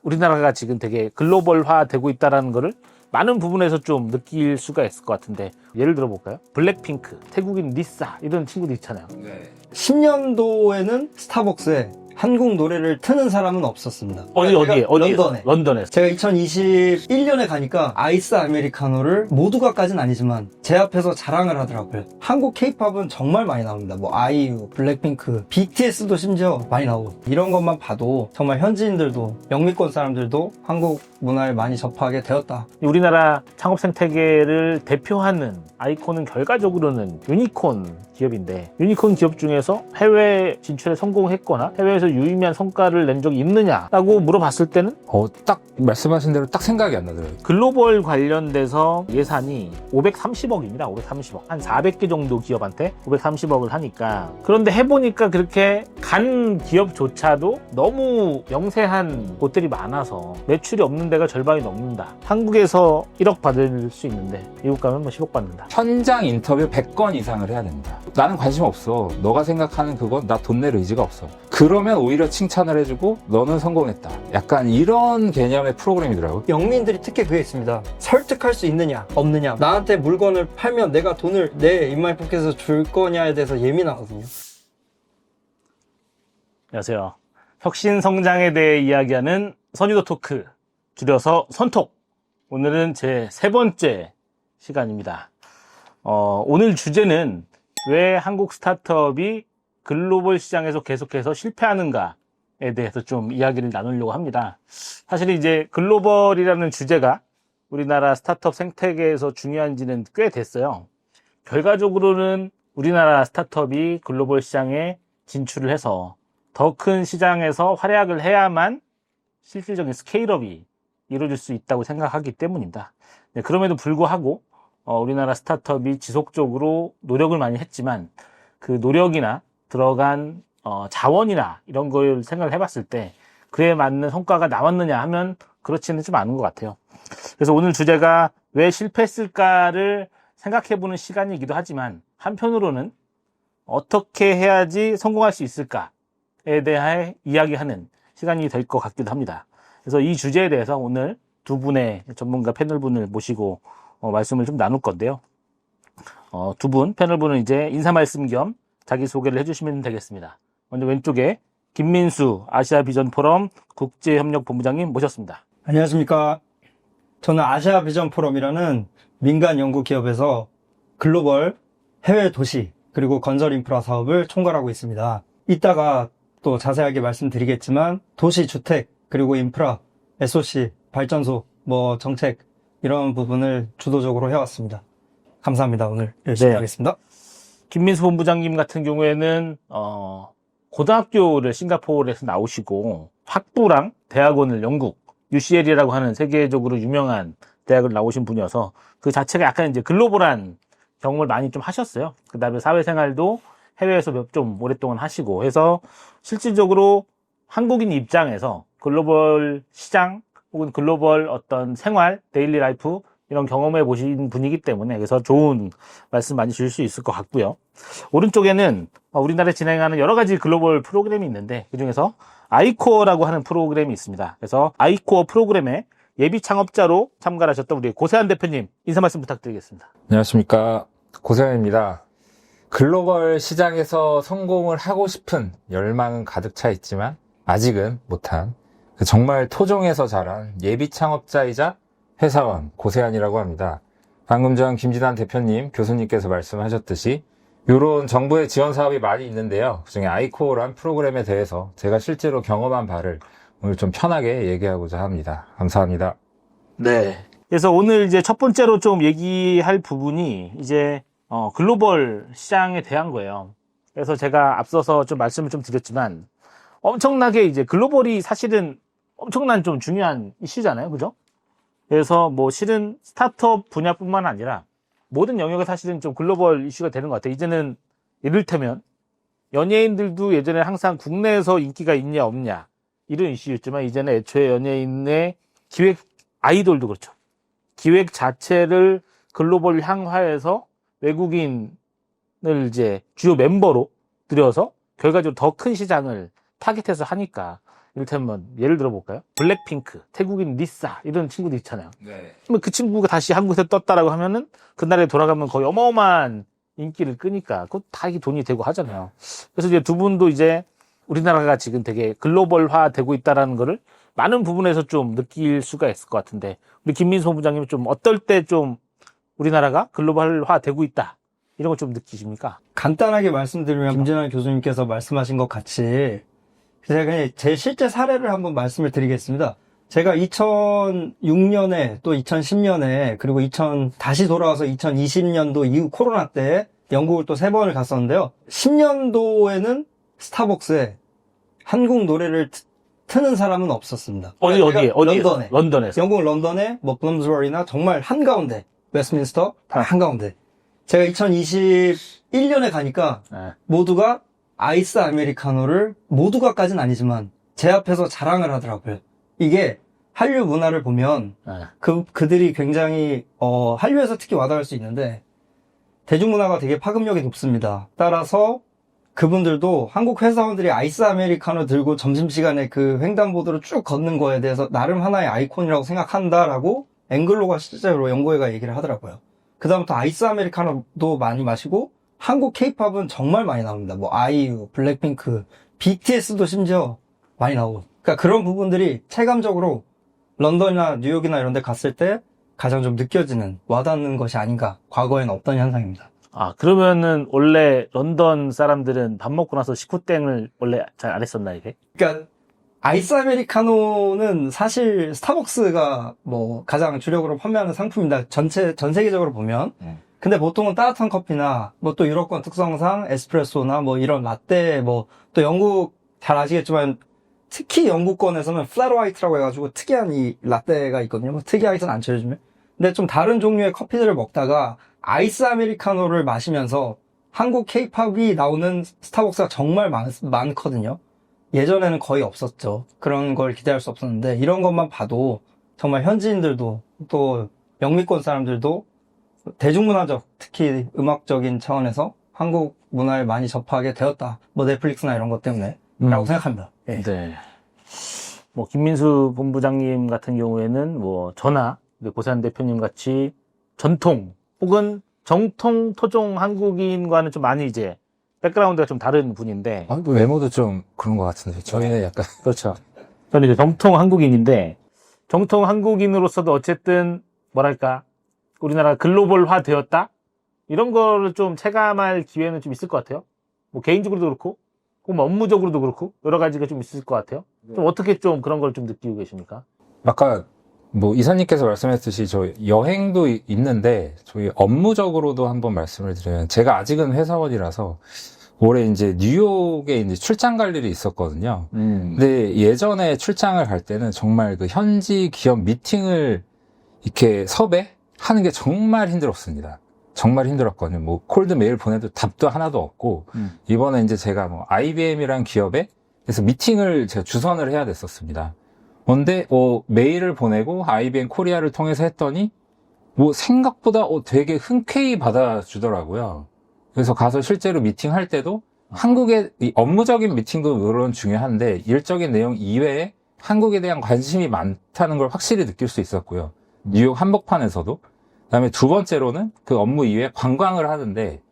우리나라가 지금 되게 글로벌화 되고 있다는 거를 많은 부분에서 좀 느낄 수가 있을 것 같은데, 예를 들어 볼까요? 블랙핑크, 태국인 리사 이런 친구들 있잖아요. 10년도에는 스타벅스에 한국 노래를 트는 사람은 없었습니다. 어디에? 런던에. 런던에서. 제가 2021년에 가니까 아이스 아메리카노를 모두가까지는 아니지만 제 앞에서 자랑을 하더라고요. 한국 케이팝은 정말 많이 나옵니다. 뭐 아이유, 블랙핑크, BTS도 심지어 많이 나오고, 이런 것만 봐도 정말 현지인들도, 영미권 사람들도 한국 문화에 많이 접하게 되었다. 우리나라 창업 생태계를 대표하는 아이콘은 결과적으로는 유니콘 기업인데, 유니콘 기업 중에서 해외 진출에 성공했거나 해외에서 유의미한 성과를 낸 적이 있느냐라고 물어봤을 때는 딱 말씀하신 대로 딱 생각이 안 나더라고요. 글로벌 관련돼서 예산이 530억입니다. 530억. 한 400개 정도 기업한테 530억을 하니까, 그런데 해보니까 그렇게 간 기업조차도 너무 영세한 곳들이 많아서 매출이 없는 데가 절반이 넘는다. 한국에서 1억 받을 수 있는데 미국 가면 뭐 10억 받는다. 현장 인터뷰 100건 이상을 해야 됩니다. 나는 관심 없어. 너가 생각하는 그건 나 돈 낼 의지가 없어. 그러면 오히려 칭찬을 해주고 너는 성공했다. 약간 이런 개념의 프로그램이더라고요. 영미인들이 특히 그게 있습니다. 설득할 수 있느냐 없느냐, 나한테 물건을 팔면 내가 돈을 내 인마이 포켓에서 줄 거냐에 대해서 예민하거든요. 안녕하세요. 혁신 성장에 대해 이야기하는 선유도 토크, 줄여서 선톡. 오늘은 제 세 번째 시간입니다. 오늘 주제는 왜 한국 스타트업이 글로벌 시장에서 계속해서 실패하는가에 대해서 좀 이야기를 나누려고 합니다. 사실 이제 글로벌이라는 주제가 우리나라 스타트업 생태계에서 중요한지는 꽤 됐어요. 결과적으로는 우리나라 스타트업이 글로벌 시장에 진출을 해서 더 큰 시장에서 활약을 해야만 실질적인 스케일업이 이루어질 수 있다고 생각하기 때문입니다. 네, 그럼에도 불구하고 우리나라 스타트업이 지속적으로 노력을 많이 했지만, 그 노력이나 들어간 자원이나 이런 걸 생각을 해봤을 때 그에 맞는 성과가 나왔느냐 하면 그렇지는 좀 않은 것 같아요. 그래서 오늘 주제가 왜 실패했을까를 생각해보는 시간이기도 하지만, 한편으로는 어떻게 해야지 성공할 수 있을까에 대해 이야기하는 시간이 될 것 같기도 합니다. 그래서 이 주제에 대해서 오늘 두 분의 전문가 패널분을 모시고 말씀을 좀 나눌 건데요. 두 분 패널분은 이제 인사 말씀 겸 자기소개를 해주시면 되겠습니다. 먼저 왼쪽에 김민수 아시아 비전 포럼 국제협력본부장님 모셨습니다. 안녕하십니까. 저는 아시아 비전 포럼이라는 민간 연구 기업에서 글로벌 해외 도시 그리고 건설 인프라 사업을 총괄하고 있습니다. 이따가 또 자세하게 말씀드리겠지만, 도시 주택 그리고 인프라, SOC, 발전소, 정책 이런 부분을 주도적으로 해왔습니다. 감사합니다. 오늘 열심히 하겠습니다. 김민수 본부장님 같은 경우에는 고등학교를 싱가포르에서 나오시고 학부랑 대학원을 영국 UCL이라고 하는 세계적으로 유명한 대학을 나오신 분이어서 그 자체가 약간 이제 글로벌한 경험을 많이 좀 하셨어요. 그 다음에 사회생활도 해외에서 좀 오랫동안 하시고 해서 실질적으로 한국인 입장에서 글로벌 시장 혹은 글로벌 어떤 생활, 데일리 라이프 이런 경험해 보신 분이기 때문에, 그래서 좋은 말씀 많이 주실 수 있을 것 같고요. 오른쪽에는 우리나라에 진행하는 여러 가지 글로벌 프로그램이 있는데, 그중에서 아이코어라고 하는 프로그램이 있습니다. 그래서 아이코어 프로그램에 예비 창업자로 참가를 하셨던 우리 고세한 대표님 인사 말씀 부탁드리겠습니다. 안녕하십니까. 고세현입니다. 글로벌 시장에서 성공을 하고 싶은 열망은 가득 차 있지만 아직은 못한 정말 토종에서 자란 예비 창업자이자 회사원 고세한이라고 합니다. 방금 전 김진환 대표님, 교수님께서 말씀하셨듯이 이런 정부의 지원 사업이 많이 있는데요. 그중에 아이코어란 프로그램에 대해서 제가 실제로 경험한 바를 오늘 좀 편하게 얘기하고자 합니다. 감사합니다. 네. 그래서 오늘 이제 첫 번째로 좀 얘기할 부분이 이제 글로벌 시장에 대한 거예요. 그래서 제가 앞서서 좀 말씀을 좀 드렸지만, 엄청나게 이제 글로벌이 사실은 엄청난 좀 중요한 이슈잖아요. 그죠? 그래서 실은 스타트업 분야뿐만 아니라 모든 영역에 사실은 좀 글로벌 이슈가 되는 것 같아요. 이제는 이를테면 연예인들도 예전에 항상 국내에서 인기가 있냐 없냐 이런 이슈였지만, 이제는 애초에 연예인의 기획, 아이돌도 그렇죠. 기획 자체를 글로벌 향화해서 외국인을 이제 주요 멤버로 들여서 결과적으로 더 큰 시장을 타깃해서 하니까, 이를테면 예를 들어볼까요? 블랙핑크, 태국인 리사 이런 친구들 있잖아요. 네. 그러면 그 친구가 다시 한국에서 떴다라고 하면은 그날에 돌아가면 거의 어마어마한 인기를 끄니까 그것 다 이게 돈이 되고 하잖아요. 그래서 이제 두 분도 이제 우리나라가 지금 되게 글로벌화 되고 있다라는 거를 많은 부분에서 좀 느낄 수가 있을 것 같은데 우리 김민수 본부장님은 좀 어떨 때 좀 우리나라가 글로벌화 되고 있다 이런 걸 좀 느끼십니까? 간단하게 말씀드리면 김진환 교수님께서 말씀하신 것 같이 제가 그냥 제 실제 사례를 한번 말씀을 드리겠습니다. 제가 2006년에 또 2010년에 그리고 다시 돌아와서 2020년도 이후 코로나 때 영국을 또 3번을 갔었는데요. 10년도에는 스타벅스에 한국 노래를 트는 사람은 없었습니다. 어디에? 런던에. 런던에서. 영국 런던에 뭐 블럼스버리나 정말 한가운데, 웨스트민스터 한가운데. 제가 2021년에 가니까 네. 모두가 아이스 아메리카노를 모두가까지는 아니지만 제 앞에서 자랑을 하더라고요. 이게 한류 문화를 보면 네. 그들이 굉장히 한류에서 특히 와닿을 수 있는데 대중문화가 되게 파급력이 높습니다. 따라서 그분들도 한국 회사원들이 아이스 아메리카노 들고 점심시간에 그 횡단보도를 쭉 걷는 거에 대해서 나름 하나의 아이콘이라고 생각한다라고 앵글로가 실제로 연구회가 얘기를 하더라고요. 그 다음부터 아이스 아메리카노도 많이 마시고 한국 케이팝은 정말 많이 나옵니다. 뭐 아이유, 블랙핑크, BTS도 심지어 많이 나오고. 그러니까 그런 부분들이 체감적으로 런던이나 뉴욕이나 이런 데 갔을 때 가장 좀 느껴지는 와닿는 것이 아닌가. 과거에는 없던 현상입니다. 아, 그러면은 원래 런던 사람들은 밥 먹고 나서 식후땡을 원래 잘 안 했었나 이게? 그러니까 아이스 아메리카노는 사실 스타벅스가 뭐 가장 주력으로 판매하는 상품입니다. 전 세계적으로 보면. 근데 보통은 따뜻한 커피나 뭐 또 유럽권 특성상 에스프레소나 뭐 이런 라떼 뭐 또 영국 잘 아시겠지만 특히 영국권에서는 플랫 화이트라고 해가지고 특이한 이 라떼가 있거든요. 뭐 특이하게는 않죠 요즘에. 근데 좀 다른 종류의 커피들을 먹다가 아이스 아메리카노를 마시면서 한국 케이팝이 나오는 스타벅스가 정말 많거든요. 예전에는 거의 없었죠. 그런 걸 기대할 수 없었는데 이런 것만 봐도 정말 현지인들도 또 영미권 사람들도 대중문화적, 특히 음악적인 차원에서 한국 문화에 많이 접하게 되었다. 뭐 넷플릭스나 이런 것 때문에 라고 생각합니다. 예. 네. 뭐 김민수 본부장님 같은 경우에는 뭐 저나 고세한 대표님 같이 전통 혹은 정통 토종 한국인과는 좀 많이 이제 백그라운드가 좀 다른 분인데 뭐 외모도 좀 그런 것 같은데 저희는 약간 그렇죠. 저는 이제 정통 한국인인데 정통 한국인으로서도 어쨌든 뭐랄까 우리나라가 글로벌화 되었다? 이런 거를 좀 체감할 기회는 좀 있을 것 같아요. 뭐 개인적으로도 그렇고, 혹은 뭐 업무적으로도 그렇고, 여러 가지가 좀 있을 것 같아요. 좀 어떻게 좀 그런 걸 좀 느끼고 계십니까? 아까 뭐 이사님께서 말씀했듯이 저 여행도 있는데 저희 업무적으로도 한번 말씀을 드리면 제가 아직은 회사원이라서 올해 이제 뉴욕에 이제 출장 갈 일이 있었거든요. 근데 예전에 출장을 갈 때는 정말 그 현지 기업 미팅을 이렇게 섭외하는 게 정말 힘들었습니다. 정말 힘들었거든요. 뭐 콜드 메일 보내도 답도 하나도 없고 이번에 이제 제가 뭐 IBM이라는 기업에 그래서 미팅을 제가 주선을 해야 됐었습니다. 근데 메일을 보내고 IBM 코리아를 통해서 했더니 뭐 생각보다 되게 흔쾌히 받아주더라고요. 그래서 가서 실제로 미팅할 때도 한국의 이 업무적인 미팅도 물론 중요한데 일적인 내용 이외에 한국에 대한 관심이 많다는 걸 확실히 느낄 수 있었고요. 뉴욕 한복판에서도. 그다음에 두 번째로는 그 업무 이외에 관광을 하는데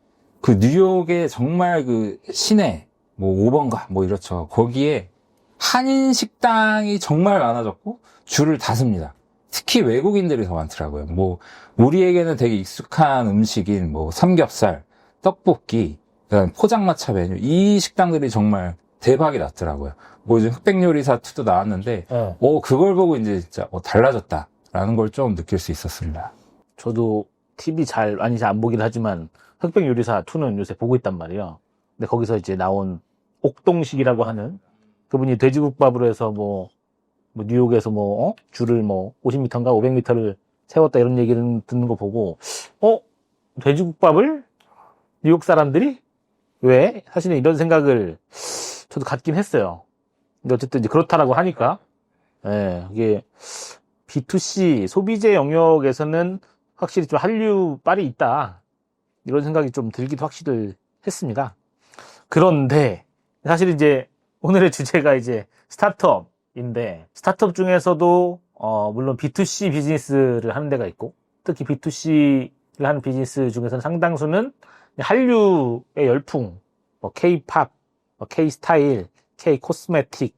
그 뉴욕의 정말 그 시내 뭐 5번가 뭐 이렇죠. 거기에 한인 식당이 정말 많아졌고 줄을 다 섭니다. 특히 외국인들이 더 많더라고요. 뭐 우리에게는 되게 익숙한 음식인 뭐 삼겹살, 떡볶이, 그다음에 포장마차 메뉴 이 식당들이 정말 대박이 났더라고요. 뭐 요즘 흑백요리사 2도 나왔는데 네. 그걸 보고 이제 진짜 달라졌다라는 걸 좀 느낄 수 있었습니다. 저도 TV 많이 잘 안 보긴 하지만 흑백 요리사 2는 요새 보고 있단 말이에요. 근데 거기서 이제 나온 옥동식이라고 하는 그분이 돼지국밥으로 해서 뭐 뉴욕에서 줄을 50m인가 500m를 세웠다 이런 얘기를 듣는 거 보고 돼지국밥을 뉴욕 사람들이 왜? 사실은 이런 생각을 저도 갖긴 했어요. 근데 어쨌든 이제 그렇다라고 하니까 이게 B2C 소비재 영역에서는 확실히 좀 한류 빨이 있다 이런 생각이 좀 들기도 확실히 했습니다. 그런데 사실 이제 오늘의 주제가 이제 스타트업 기업인데 스타트업 중에서도 물론 B2C 비즈니스를 하는 데가 있고 특히 B2C를 하는 비즈니스 중에서는 상당수는 한류의 열풍, 뭐 K-팝, 뭐 K-스타일, K-코스메틱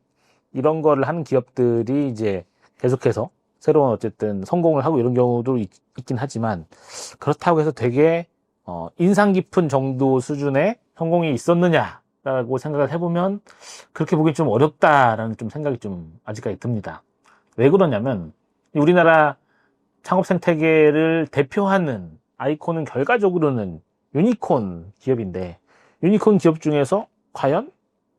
이런 거를 하는 기업들이 이제 계속해서 새로운 어쨌든 성공을 하고 이런 경우도 있긴 하지만 그렇다고 해서 되게 인상 깊은 정도 수준의 성공이 있었느냐라고 생각을 해보면 그렇게 보기 좀 어렵다라는 좀 생각이 좀 아직까지 듭니다. 왜 그러냐면 우리나라 창업 생태계를 대표하는 아이콘은 결과적으로는 유니콘 기업인데 유니콘 기업 중에서 과연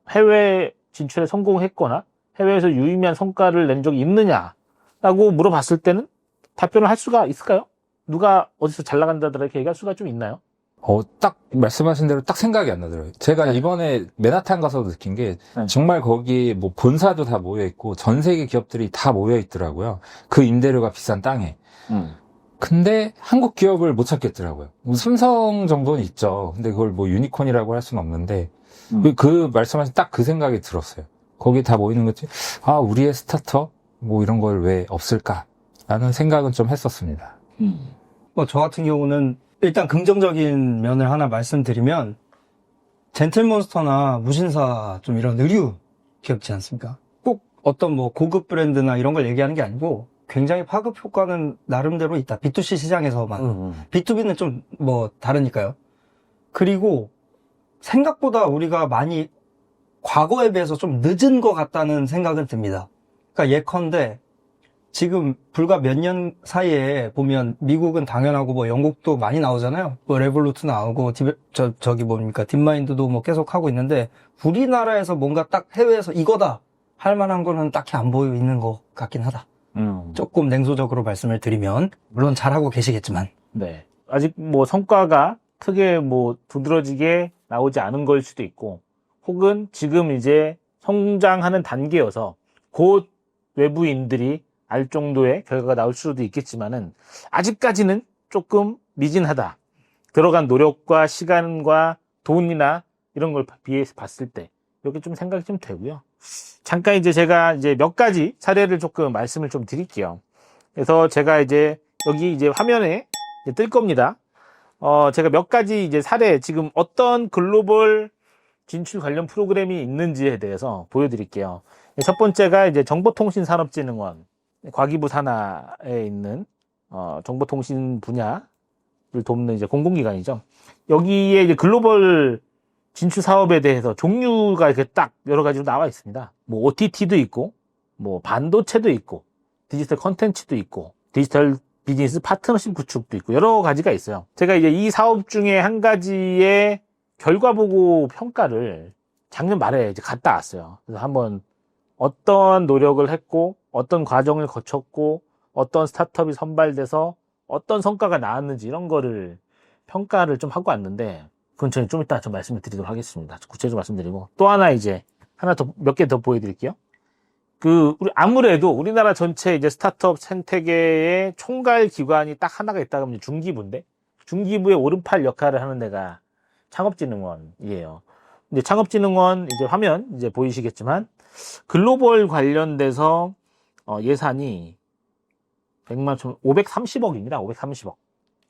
해외 진출에 성공했거나 해외에서 유의미한 성과를 낸 적이 있느냐라고 물어봤을 때는 답변을 할 수가 있을까요? 누가 어디서 잘 나간다더라 이렇게 얘기할 수가 좀 있나요? 딱 말씀하신 대로 딱 생각이 안 나더라고요. 제가 네. 이번에 맨하탄 가서 느낀 게 네. 정말 거기 뭐 본사도 다 모여 있고 전 세계 기업들이 다 모여 있더라고요. 그 임대료가 비싼 땅에. 근데 한국 기업을 못 찾겠더라고요. 삼성 정도는 있죠. 근데 그걸 뭐 유니콘이라고 할 수는 없는데 그 말씀하신 딱 그 생각이 들었어요. 거기 다 모이는 거지. 우리의 스타트업 뭐 이런 걸 왜 없을까라는 생각은 좀 했었습니다. 저 같은 경우는 일단 긍정적인 면을 하나 말씀드리면 젠틀몬스터나 무신사 좀 이런 의류 기업이지 않습니까? 꼭 어떤 뭐 고급 브랜드나 이런 걸 얘기하는 게 아니고 굉장히 파급 효과는 나름대로 있다. B2C 시장에서만. B2B는 좀 뭐 다르니까요. 그리고 생각보다 우리가 많이 과거에 비해서 좀 늦은 것 같다는 생각은 듭니다. 그러니까 예컨대 지금 불과 몇 년 사이에 보면 미국은 당연하고 뭐 영국도 많이 나오잖아요. 뭐 레볼루트 나오고 저기 뭡니까 딥마인드도 뭐 계속 하고 있는데 우리나라에서 뭔가 딱 해외에서 이거다 할 만한 거는 딱히 안 보여 있는 것 같긴 하다. 조금 냉소적으로 말씀을 드리면 물론 잘하고 계시겠지만 네. 아직 뭐 성과가 크게 뭐 두드러지게 나오지 않은 걸 수도 있고 혹은 지금 이제 성장하는 단계여서 곧 외부인들이 알 정도의 결과가 나올 수도 있겠지만은 아직까지는 조금 미진하다. 들어간 노력과 시간과 돈이나 이런 걸 비해서 봤을 때 이렇게 좀 생각이 좀 되고요. 잠깐 이제 제가 이제 몇 가지 사례를 조금 말씀을 좀 드릴게요. 그래서 제가 이제 여기 이제 화면에 이제 뜰 겁니다. 제가 몇 가지 이제 사례 지금 어떤 글로벌 진출 관련 프로그램이 있는지에 대해서 보여드릴게요. 첫 번째가 이제 정보통신산업진흥원 과기부 산하에 있는 정보통신 분야를 돕는 이제 공공기관이죠. 여기에 이제 글로벌 진출 사업에 대해서 종류가 이렇게 딱 여러 가지로 나와 있습니다. 뭐 OTT도 있고, 뭐 반도체도 있고, 디지털 컨텐츠도 있고, 디지털 비즈니스 파트너십 구축도 있고 여러 가지가 있어요. 제가 이제 이 사업 중에 한 가지의 결과 보고 평가를 작년 말에 이제 갔다 왔어요. 그래서 한번 어떤 노력을 했고, 어떤 과정을 거쳤고, 어떤 스타트업이 선발돼서 어떤 성과가 나왔는지 이런 거를 평가를 좀 하고 왔는데, 그건 저는 좀 이따 좀 말씀을 드리도록 하겠습니다. 구체적으로 말씀드리고. 또 하나 이제, 몇 개 더 보여드릴게요. 아무래도 우리나라 전체 이제 스타트업 생태계의 총괄 기관이 딱 하나가 있다고 하면 중기부인데, 중기부의 오른팔 역할을 하는 데가 창업진흥원이에요. 이제 창업진흥원 이제 화면 이제 보이시겠지만, 글로벌 관련돼서 예산이 530억입니다. 530억.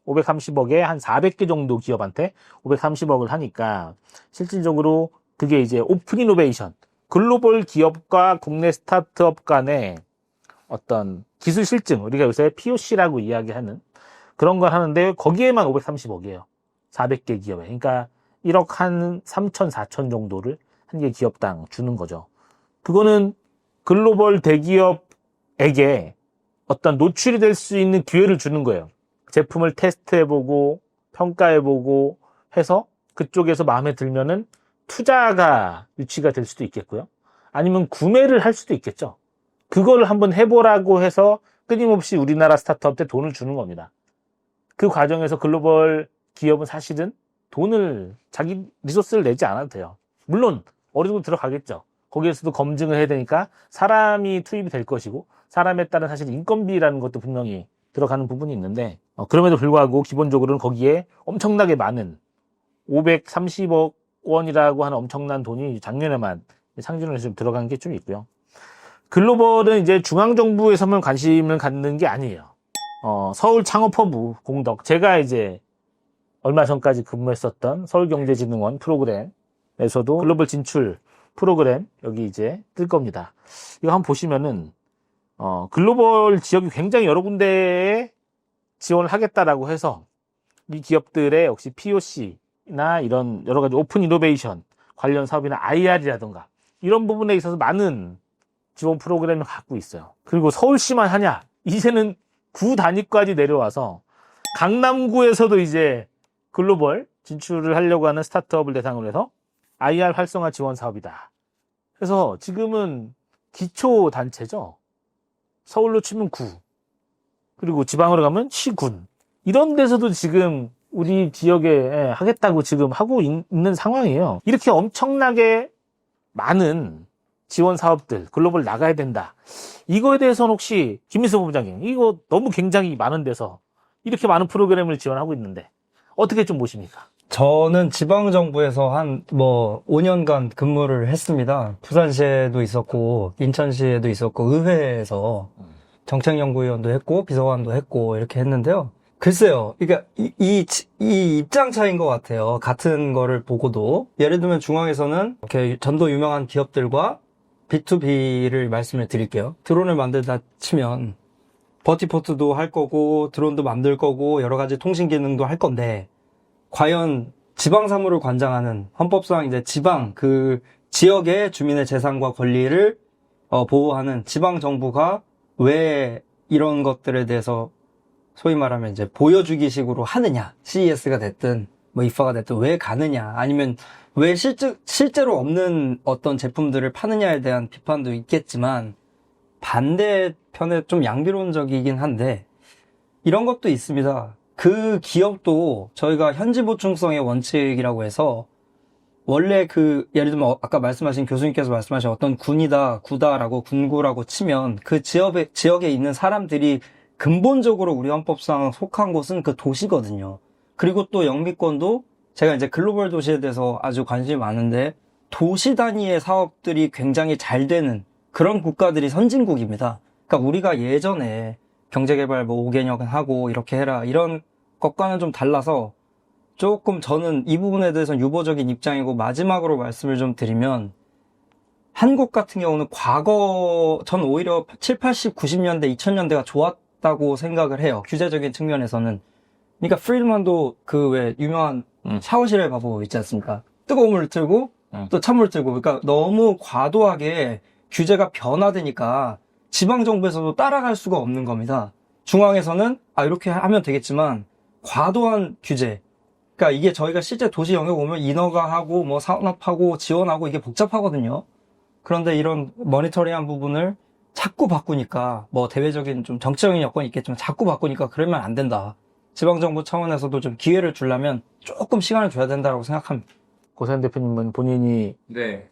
530억에 한 400개 정도 기업한테 530억을 하니까 실질적으로 그게 이제 오픈 이노베이션, 글로벌 기업과 국내 스타트업 간의 어떤 기술 실증, 우리가 요새 POC라고 이야기하는 그런 걸 하는데 거기에만 530억이에요. 400개 기업에. 그러니까 1억 한 3천, 4천 정도를 한 개 기업당 주는 거죠. 그거는 글로벌 대기업에게 어떤 노출이 될 수 있는 기회를 주는 거예요. 제품을 테스트해보고 평가해보고 해서 그쪽에서 마음에 들면은 투자가 유치가 될 수도 있겠고요. 아니면 구매를 할 수도 있겠죠. 그걸 한번 해보라고 해서 끊임없이 우리나라 스타트업한테 돈을 주는 겁니다. 그 과정에서 글로벌 기업은 사실은 돈을 자기 리소스를 내지 않아도 돼요. 물론 어느 정도 들어가겠죠. 거기에서도 검증을 해야 되니까 사람이 투입이 될 것이고 사람에 따른 사실 인건비라는 것도 분명히 들어가는 부분이 있는데 그럼에도 불구하고 기본적으로는 거기에 엄청나게 많은 530억 원이라고 하는 엄청난 돈이 작년에만 상준에서 좀 들어간 게 좀 있고요. 글로벌은 이제 중앙정부에서만 관심을 갖는 게 아니에요. 서울 창업허브 공덕. 제가 이제 얼마 전까지 근무했었던 서울경제진흥원 프로그램에서도 글로벌 진출 프로그램 여기 이제 뜰 겁니다. 이거 한번 보시면은, 글로벌 지역이 굉장히 여러 군데에 지원을 하겠다라고 해서 이 기업들의 역시 POC나 이런 여러 가지 오픈 이노베이션 관련 사업이나 IR이라든가 이런 부분에 있어서 많은 지원 프로그램을 갖고 있어요. 그리고 서울시만 하냐? 이제는 구 단위까지 내려와서 강남구에서도 이제 글로벌 진출을 하려고 하는 스타트업을 대상으로 해서 IR 활성화 지원 사업이다. 그래서 지금은 기초 단체죠. 서울로 치면 구, 그리고 지방으로 가면 시군. 이런 데서도 지금 우리 지역에 하겠다고 지금 하고 있는 상황이에요. 이렇게 엄청나게 많은 지원 사업들, 글로벌 나가야 된다. 이거에 대해서는 혹시 김민수 본부장님, 이거 너무 굉장히 많은 데서 이렇게 많은 프로그램을 지원하고 있는데 어떻게 좀 보십니까? 저는 지방정부에서 한 5년간 근무를 했습니다. 부산시에도 있었고 인천시에도 있었고 의회에서 정책연구위원도 했고 비서관도 했고 이렇게 했는데요. 글쎄요, 그러니까 이 입장 차이인 것 같아요. 같은 거를 보고도 예를 들면 중앙에서는 이렇게 전도 유명한 기업들과 B2B를 말씀을 드릴게요. 드론을 만들다 치면 버티포트도 할 거고 드론도 만들 거고 여러 가지 통신 기능도 할 건데 과연 지방 사무를 관장하는 헌법상 이제 지방 그 지역의 주민의 재산과 권리를 보호하는 지방 정부가 왜 이런 것들에 대해서 소위 말하면 이제 보여주기식으로 하느냐, CES가 됐든 뭐 IFA가 됐든 왜 가느냐, 아니면 왜 실제로 없는 어떤 제품들을 파느냐에 대한 비판도 있겠지만 반대편에 좀 양비론적이긴 한데 이런 것도 있습니다. 그 기업도 저희가 현지 보충성의 원칙이라고 해서 원래 예를 들면 아까 말씀하신 교수님께서 말씀하신 어떤 군이다, 구다라고 군구라고 치면 그 지역에 있는 사람들이 근본적으로 우리 헌법상 속한 곳은 그 도시거든요. 그리고 또 영미권도 제가 이제 글로벌 도시에 대해서 아주 관심이 많은데 도시 단위의 사업들이 굉장히 잘 되는 그런 국가들이 선진국입니다. 그러니까 우리가 예전에 경제개발 5개년 하고 이렇게 해라 이런 것과는 좀 달라서 조금 저는 이 부분에 대해서는 유보적인 입장이고 마지막으로 말씀을 좀 드리면 한국 같은 경우는 전 오히려 7, 80, 90년대, 2000년대가 좋았다고 생각을 해요. 규제적인 측면에서는. 그러니까 프리드만도 그 왜 유명한 샤워실에 가보 있지 않습니까? 뜨거운 물 틀고 또 찬물 틀고 그러니까 너무 과도하게 규제가 변화되니까 지방정부에서도 따라갈 수가 없는 겁니다. 중앙에서는 이렇게 하면 되겠지만 과도한 규제 그러니까 이게 저희가 실제 도시 영역 오면 인허가 하고 뭐 산업하고 지원하고 이게 복잡하거든요. 그런데 이런 모니터링한 부분을 자꾸 바꾸니까 뭐 대외적인 좀 정치적인 여건이 있겠지만 자꾸 바꾸니까 그러면 안 된다. 지방정부 차원에서도 좀 기회를 주려면 조금 시간을 줘야 된다고 생각합니다. 고사연 대표님은 본인이 네.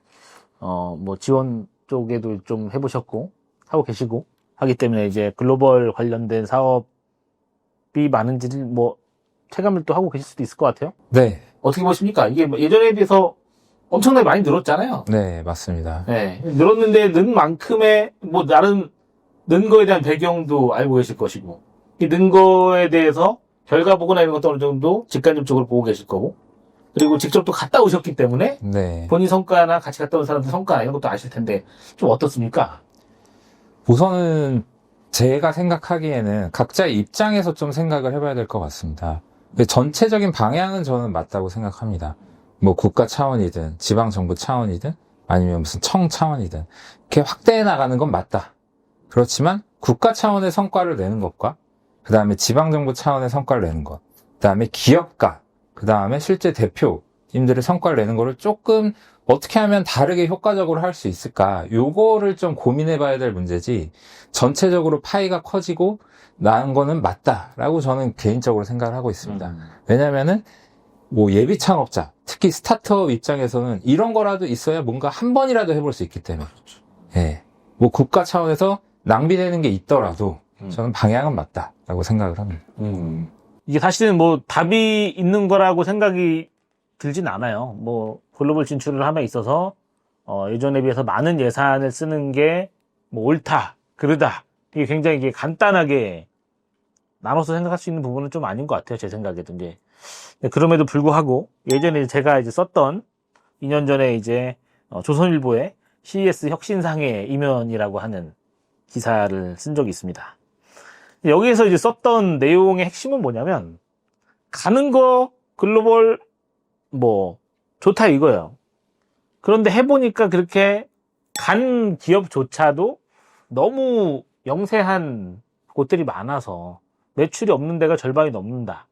뭐 지원 쪽에도 좀 해보셨고 하고 계시고 하기 때문에 이제 글로벌 관련된 사업이 많은지를 뭐 체감을 또 하고 계실 수도 있을 것 같아요. 네. 어떻게 보십니까? 이게 뭐 예전에 비해서 엄청나게 많이 늘었잖아요. 네, 맞습니다. 네. 늘었는데 는 만큼의 뭐 나름 는 거에 대한 배경도 알고 계실 것이고 이 는 거에 대해서 결과 보거나 이런 것도 어느 정도 직간접적으로 보고 계실 거고 그리고 직접 또 갔다 오셨기 때문에 네. 본인 성과나 같이 갔다 온 사람들 성과나 이런 것도 아실 텐데 좀 어떻습니까? 우선은 제가 생각하기에는 각자의 입장에서 좀 생각을 해봐야 될 것 같습니다. 전체적인 방향은 저는 맞다고 생각합니다. 뭐 국가 차원이든 지방정부 차원이든 아니면 무슨 청 차원이든 이렇게 확대해 나가는 건 맞다. 그렇지만 국가 차원의 성과를 내는 것과 그 다음에 지방정부 차원의 성과를 내는 것, 그 다음에 기업가, 그 다음에 실제 대표님들의 성과를 내는 거를 조금 어떻게 하면 다르게 효과적으로 할 수 있을까? 요거를 좀 고민해 봐야 될 문제지 전체적으로 파이가 커지고 나은 거는 맞다라고 저는 개인적으로 생각을 하고 있습니다. 왜냐면은 뭐 예비 창업자, 특히 스타트업 입장에서는 이런 거라도 있어야 뭔가 한 번이라도 해볼 수 있기 때문에 예, 뭐 국가 차원에서 낭비되는 게 있더라도 저는 방향은 맞다라고 생각을 합니다. 이게 사실은 뭐 답이 있는 거라고 생각이 들진 않아요. 뭐 글로벌 진출을 함에 있어서 예전에 비해서 많은 예산을 쓰는 게 뭐 옳다, 그르다. 이게 굉장히 이게 간단하게 나눠서 생각할 수 있는 부분은 좀 아닌 것 같아요. 제 생각에도 이제. 그럼에도 불구하고 예전에 제가 이제 썼던 2년 전에 이제 조선일보의 CES 혁신상의 이면이라고 하는 기사를 쓴 적이 있습니다. 여기에서 이제 썼던 내용의 핵심은 뭐냐면 가는 거 글로벌 뭐 좋다 이거예요. 그런데 해보니까 그렇게 간 기업조차도 너무 영세한 곳들이 많아서 매출이 없는 데가 절반이 넘는다.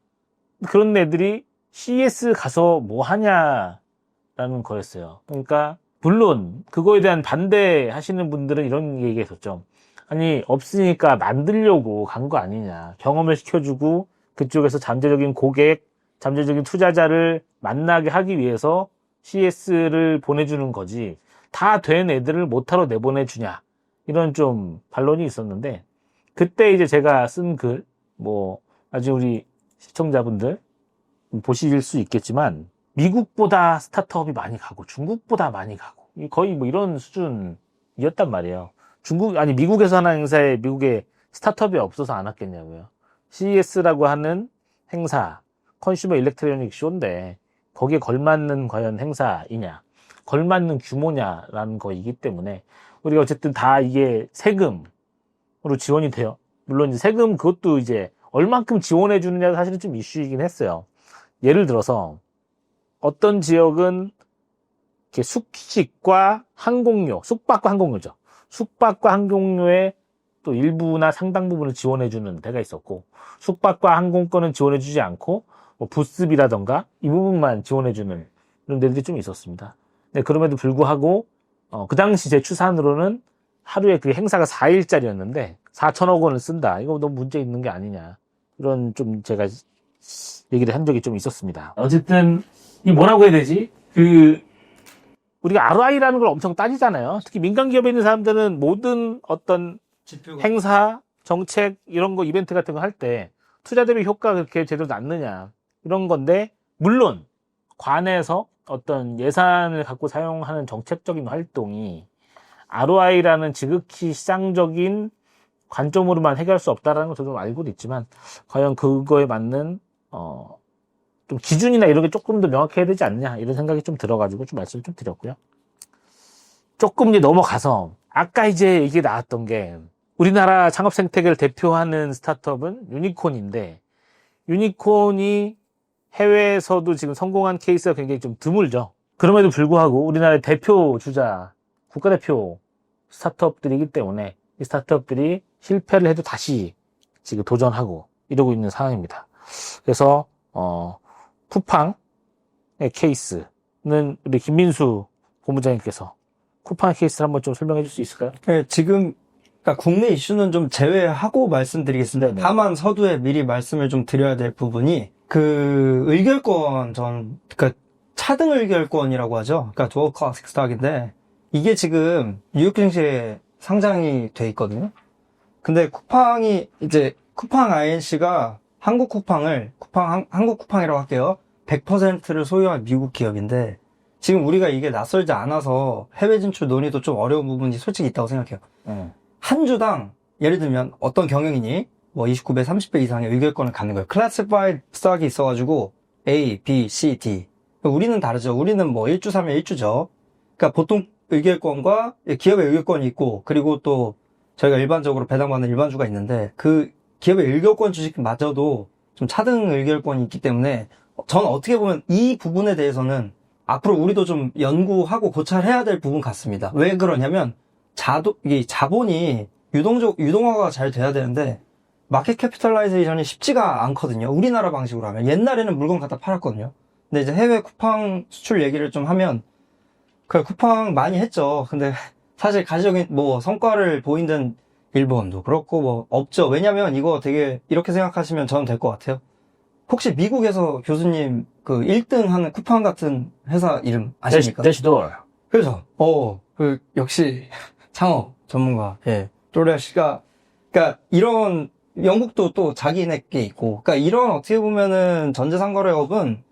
그런 애들이 CES 가서 뭐 하냐라는 거였어요. 그러니까 물론 그거에 대한 반대하시는 분들은 이런 얘기했었죠. 아니 없으니까 만들려고 간 거 아니냐. 경험을 시켜주고 그쪽에서 잠재적인 고객, 잠재적인 투자자를 만나게 하기 위해서 CES를 보내주는 거지. 다 된 애들을 못하러 내보내주냐. 이런 좀 반론이 있었는데 그때 이제 제가 쓴 글, 뭐 아주 우리 시청자분들 보실 수 있겠지만 미국보다 스타트업이 많이 가고 중국보다 많이 가고 거의 뭐 이런 수준이었단 말이에요. 미국에서 하는 행사에 미국에 스타트업이 없어서 안 왔겠냐고요. CES라고 하는 행사, 컨슈머 일렉트로닉 쇼인데 거기에 걸맞는 과연 행사이냐, 걸맞는 규모냐라는 거이기 때문에 우리가 어쨌든 다 이게 세금으로 지원이 돼요. 물론 이제 세금 그것도 이제 얼만큼 지원해 주느냐 사실은 좀 이슈이긴 했어요. 예를 들어서 어떤 지역은 이렇게 숙식과 항공료, 숙박과 항공료죠. 숙박과 항공료의 또 일부나 상당 부분을 지원해 주는 데가 있었고 숙박과 항공권은 지원해 주지 않고 뭐 부스비라던가 이 부분만 지원해 주는 이런 데들이 좀 있었습니다. 네, 그럼에도 불구하고 그 당시 제 추산으로는 하루에 그 행사가 4일짜리였는데 4천억 원을 쓴다. 이거 너무 문제 있는 게 아니냐. 이런 좀 제가 얘기를 한 적이 좀 있었습니다. 어쨌든 이 뭐라고 해야 되지? 우리가 ROI라는 걸 엄청 따지잖아요. 특히 민간 기업에 있는 사람들은 모든 어떤 행사, 정책 이런 거 이벤트 같은 거 할 때 투자 대비 효과가 그렇게 제대로 났느냐 이런 건데 물론 관에서 어떤 예산을 갖고 사용하는 정책적인 활동이 ROI라는 지극히 시장적인 관점으로만 해결할 수 없다는 걸 저도 알고도 있지만 과연 그거에 맞는 좀 기준이나 이런 게 조금 더 명확해야 되지 않느냐 이런 생각이 좀 들어가지고 좀 말씀을 좀 드렸고요. 조금 이제 넘어가서 아까 이제 이게 나왔던 게 우리나라 창업 생태계를 대표하는 스타트업은 유니콘인데 유니콘이 해외에서도 지금 성공한 케이스가 굉장히 좀 드물죠. 그럼에도 불구하고 우리나라의 대표 주자, 국가대표 스타트업들이기 때문에 이 스타트업들이 실패를 해도 다시 지금 도전하고 이러고 있는 상황입니다. 그래서 쿠팡의 케이스는 우리 김민수 본부장님께서 쿠팡의 케이스를 한번 좀 설명해 줄 수 있을까요? 네, 지금 그러니까 국내 이슈는 좀 제외하고 말씀드리겠습니다. 네네. 다만 서두에 미리 말씀을 좀 드려야 될 부분이 그 의결권 그러니까 차등 의결권이라고 하죠. 그러니까 두얼 클래식 스탁인데 이게 지금 뉴욕 증시에 상장이 돼 있거든요. 근데 쿠팡이 이제 쿠팡 INC가 한국 쿠팡이라고 할게요. 100%를 소유한 미국 기업인데 지금 우리가 이게 낯설지 않아서 해외 진출 논의도 좀 어려운 부분이 솔직히 있다고 생각해요. 한 주당 예를 들면 어떤 경영인이 뭐 29배, 30배 이상의 의결권을 갖는 거예요. 클래시파이드 스탁이 있어가지고 A, B, C, D. 우리는 다르죠. 우리는 뭐 1주 사면 1주죠. 그러니까 보통 의결권과 기업의 의결권이 있고 그리고 또 저희가 일반적으로 배당받는 일반주가 있는데 그 기업의 의결권 주식마저도 좀 차등 의결권이 있기 때문에 저는 어떻게 보면 이 부분에 대해서는 앞으로 우리도 좀 연구하고 고찰해야 될 부분 같습니다. 왜 그러냐면 이게 자본이 유동화가 잘 돼야 되는데 마켓 캐피털라이제이션이 쉽지가 않거든요. 우리나라 방식으로 하면. 옛날에는 물건 갖다 팔았거든요. 근데 이제 해외 쿠팡 수출 얘기를 좀 하면 그 쿠팡 많이 했죠. 근데 사실 가시적인 뭐 성과를 보인 일본도 그렇고 뭐 없죠. 왜냐면 이거 되게 이렇게 생각하시면 저는 될 것 같아요. 혹시 미국에서 교수님 그 1등 하는 쿠팡 같은 회사 이름 아십니까? 대시도어. 그래서 그 역시 창업 전문가 또레시가 그러니까 이런 영국도 또 자기네 게 있고 그러니까 이런 어떻게 보면은 전자상거래업은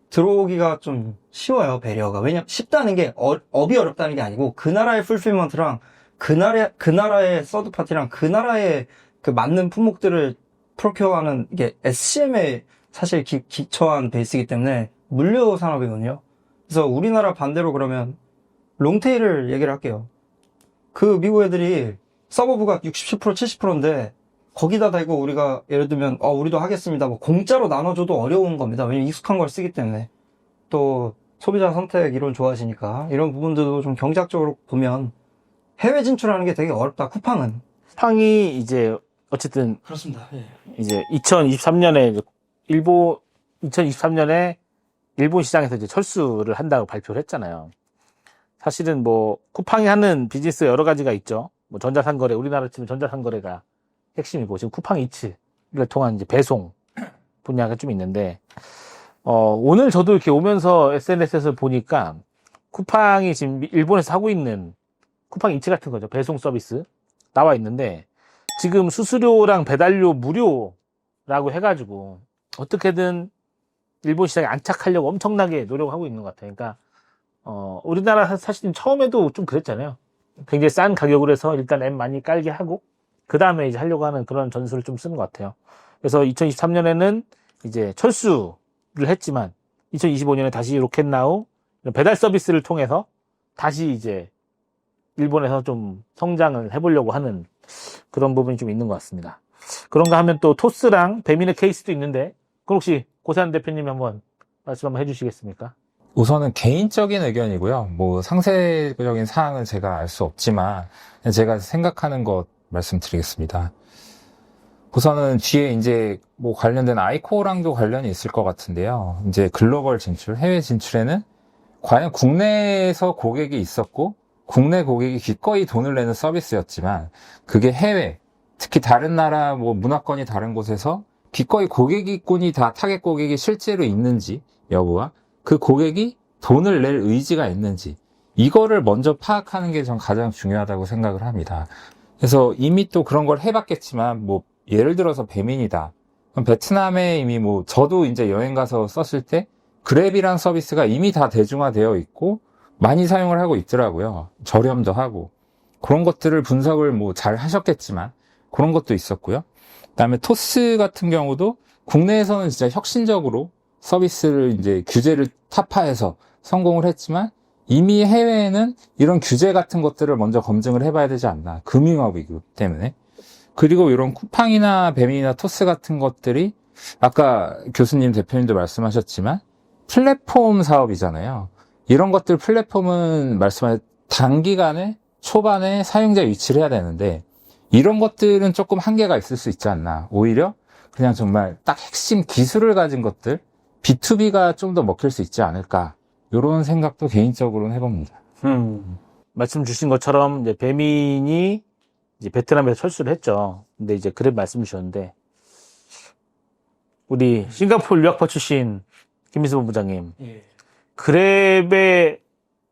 들어오기가 좀 쉬워요. 배려가. 왜냐면 쉽다는 게 업이 어렵다는 게 아니고 그 나라의 풀필먼트랑 그 나라의 서드 파티랑 그 나라의 그 맞는 품목들을 프로큐어하는 이게 SCM에 사실 기초한 베이스이기 때문에 물류 산업이거든요. 그래서 우리나라 반대로 그러면 롱테일을 얘기를 할게요. 그 미국 애들이 서버부가 60%, 70%인데 거기다 대고 우리가 예를 들면 우리도 하겠습니다. 뭐 공짜로 나눠줘도 어려운 겁니다. 왜냐면 익숙한 걸 쓰기 때문에. 또 소비자 선택 이론 좋아하시니까 이런 부분들도 좀 경제학적으로 보면 해외 진출하는 게 되게 어렵다. 쿠팡은. 쿠팡이 이제 어쨌든 그렇습니다. 예. 이제 2023년에 일본 시장에서 이제 철수를 한다고 발표를 했잖아요. 사실은 뭐 쿠팡이 하는 비즈니스 여러 가지가 있죠. 뭐 전자상거래, 우리나라 치면 전자상거래가 핵심이고 지금 쿠팡 이츠를 통한 이제 배송 분야가 좀 있는데 오늘 저도 이렇게 오면서 SNS에서 보니까 쿠팡이 지금 일본에서 하고 있는 쿠팡 이츠 같은 거죠. 배송 서비스 나와 있는데 지금 수수료랑 배달료 무료라고 해가지고 어떻게든 일본 시장에 안착하려고 엄청나게 노력하고 있는 것 같아요. 그러니까 우리나라 사실 처음에도 좀 그랬잖아요. 굉장히 싼 가격으로 해서 일단 앱 많이 깔게 하고 그 다음에 이제 하려고 하는 그런 전술을 좀 쓰는 것 같아요. 그래서 2023년에는 이제 철수를 했지만 2025년에 다시 로켓나우 배달 서비스를 통해서 다시 이제 일본에서 좀 성장을 해보려고 하는 그런 부분이 좀 있는 것 같습니다. 그런가 하면 또 토스랑 배민의 케이스도 있는데 그럼 혹시 고세한 대표님이 한번 말씀 한번 해주시겠습니까? 우선은 개인적인 의견이고요. 뭐 상세적인 사항은 제가 알 수 없지만 제가 생각하는 것 말씀드리겠습니다. 우선은 뒤에 이제 뭐 관련된 아이코랑도 관련이 있을 것 같은데요. 이제 글로벌 진출, 해외 진출에는 과연 국내에서 고객이 있었고 국내 고객이 기꺼이 돈을 내는 서비스였지만 그게 해외, 특히 다른 나라 뭐 문화권이 다른 곳에서 기꺼이 고객이꾼이 다 타겟 고객이 실제로 있는지 여부와 그 고객이 돈을 낼 의지가 있는지 이거를 먼저 파악하는 게 전 가장 중요하다고 생각을 합니다. 그래서 이미 또 그런 걸 해봤겠지만 뭐 예를 들어서 배민이다. 그럼 베트남에 이미 뭐 저도 이제 여행 가서 썼을 때 그랩이란 서비스가 이미 다 대중화되어 있고 많이 사용을 하고 있더라고요. 저렴도 하고 그런 것들을 분석을 뭐 잘 하셨겠지만 그런 것도 있었고요. 그다음에 토스 같은 경우도 국내에서는 진짜 혁신적으로 서비스를 이제 규제를 타파해서 성공을 했지만 이미 해외에는 이런 규제 같은 것들을 먼저 검증을 해봐야 되지 않나. 금융업이기 때문에. 그리고 이런 쿠팡이나 배민이나 토스 같은 것들이 아까 교수님 대표님도 말씀하셨지만 플랫폼 사업이잖아요. 이런 것들 플랫폼은 말씀하신 단기간에 초반에 사용자 유치를 해야 되는데 이런 것들은 조금 한계가 있을 수 있지 않나. 오히려 그냥 정말 딱 핵심 기술을 가진 것들 B2B가 좀 더 먹힐 수 있지 않을까. 이런 생각도 개인적으로는 해봅니다. 말씀 주신 것처럼 이제 배민이 이제 베트남에서 철수를 했죠. 근데 이제 그랩 말씀 주셨는데 우리 싱가포르 유학파 출신 김민수 본부장님, 그랩의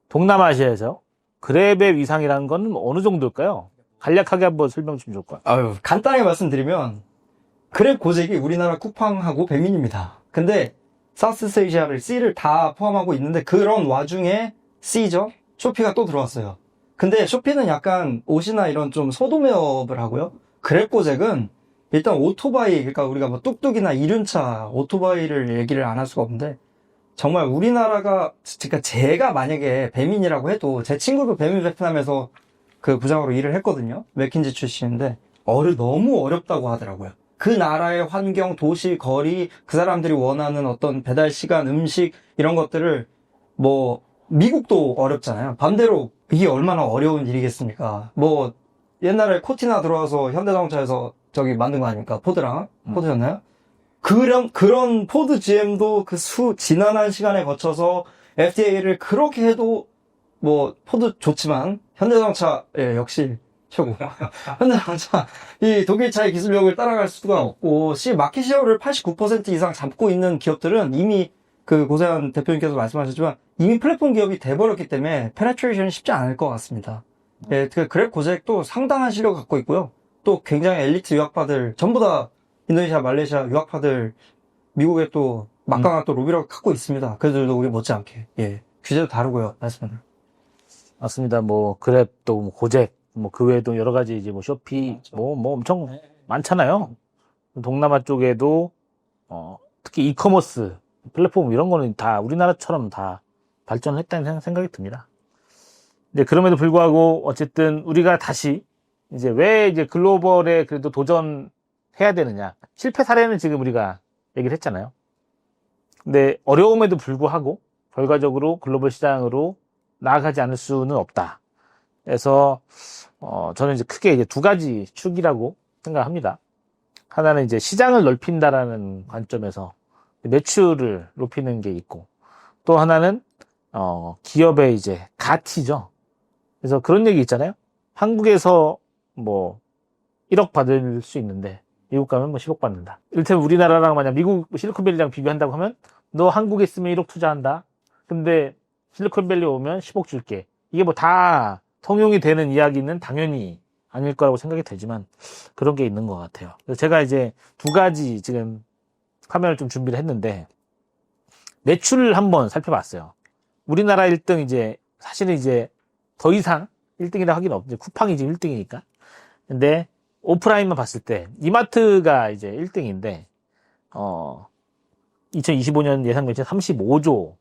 동남아시아에서 그랩의 위상이라는 건 어느 정도일까요? 간략하게 한번 설명 좀 좋을 것 같아요. 간단하게 말씀드리면 그랩 고객이 우리나라 쿠팡하고 배민입니다. 근데 사우스에이시아를 C를 다 포함하고 있는데 그런 와중에 C죠? 쇼피가 또 들어왔어요. 근데 쇼피는 약간 옷이나 이런 좀 소도매업을 하고요. 그랩 고객은 일단 오토바이, 그러니까 우리가 뭐 뚝뚝이나 이륜차, 오토바이를 얘기를 안 할 수가 없는데 정말 우리나라가, 그러니까 제가 만약에 배민이라고 해도 제 친구도 배민 베트남에서 그 부장으로 일을 했거든요. 맥킨지 출신인데 너무 어렵다고 하더라고요. 그 나라의 환경, 도시, 거리, 그 사람들이 원하는 어떤 배달 시간, 음식 이런 것들을 뭐 미국도 어렵잖아요. 반대로 이게 얼마나 어려운 일이겠습니까? 뭐 옛날에 코티나 들어와서 현대자동차에서 저기 만든 거 아닙니까? 포드랑 포드였나요? 그런 포드 GM도 그 지난한 시간에 거쳐서 FDA를 그렇게 해도 뭐 포드 좋지만 현대자동차 역시 최고. 현대자동차 이 독일차의 기술력을 따라갈 수가 없고 마켓 셰어를 89% 이상 잡고 있는 기업들은 이미 그 고세한 대표님께서 말씀하셨지만 이미 플랫폼 기업이 돼버렸기 때문에 페네트레이션이 쉽지 않을 것 같습니다. 그 그랩 고객도 상당한 실력을 갖고 있고요. 또 굉장히 엘리트 유학파들 전부 다 인도네시아, 말레이시아 유학파들 미국에 또 막강한 또 로비를 갖고 있습니다. 그들도 우리 못지않게 규제도 다르고요. 말씀은 맞습니다. 뭐 그랩도 고잭 뭐 그 외에도 여러 가지 이제 뭐 쇼피, 많죠. 뭐 엄청 네. 많잖아요. 동남아 쪽에도, 특히 이커머스 플랫폼 이런 거는 다 우리나라처럼 다 발전을 했다는 생각이 듭니다. 근데 그럼에도 불구하고 어쨌든 우리가 다시 이제 왜 이제 글로벌에 그래도 도전해야 되느냐. 실패 사례는 지금 우리가 얘기를 했잖아요. 근데 어려움에도 불구하고 결과적으로 글로벌 시장으로 나아가지 않을 수는 없다. 그래서 저는 이제 크게 이제 두 가지 축이라고 생각합니다. 하나는 이제 시장을 넓힌다라는 관점에서 매출을 높이는 게 있고, 또 하나는 기업의 이제 가치죠. 그래서 그런 얘기 있잖아요. 한국에서 뭐 1억 받을 수 있는데 미국 가면 뭐 10억 받는다. 이를테면 우리나라랑 만약 미국 실리콘밸리랑 비교한다고 하면 너 한국에 있으면 1억 투자한다. 근데 실리콘밸리 오면 10억 줄게. 이게 뭐 다 통용이 되는 이야기는 당연히 아닐 거라고 생각이 되지만 그런 게 있는 것 같아요. 그래서 제가 이제 두 가지 지금 화면을 좀 준비를 했는데 매출을 한번 살펴봤어요. 우리나라 1등 이제 사실은 이제 더 이상 1등이라 하기는 없죠. 쿠팡이 지금 1등이니까. 근데 오프라인만 봤을 때 이마트가 이제 1등인데 2025년 예상 매출 35조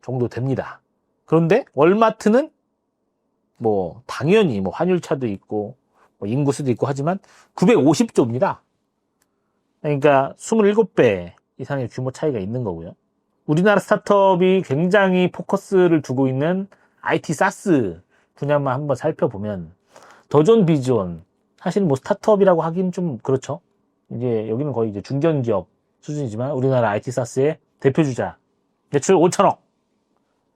정도 됩니다. 그런데 월마트는 뭐 당연히 뭐 환율차도 있고 뭐 인구수도 있고 하지만 950조입니다. 그러니까 27배 이상의 규모 차이가 있는 거고요. 우리나라 스타트업이 굉장히 포커스를 두고 있는 IT 사스 분야만 한번 살펴보면 더존 비존 사실 뭐 스타트업이라고 하긴 좀 그렇죠. 이제 여기는 거의 이제 중견기업 수준이지만 우리나라 IT 사스의 대표주자 매출 5천억.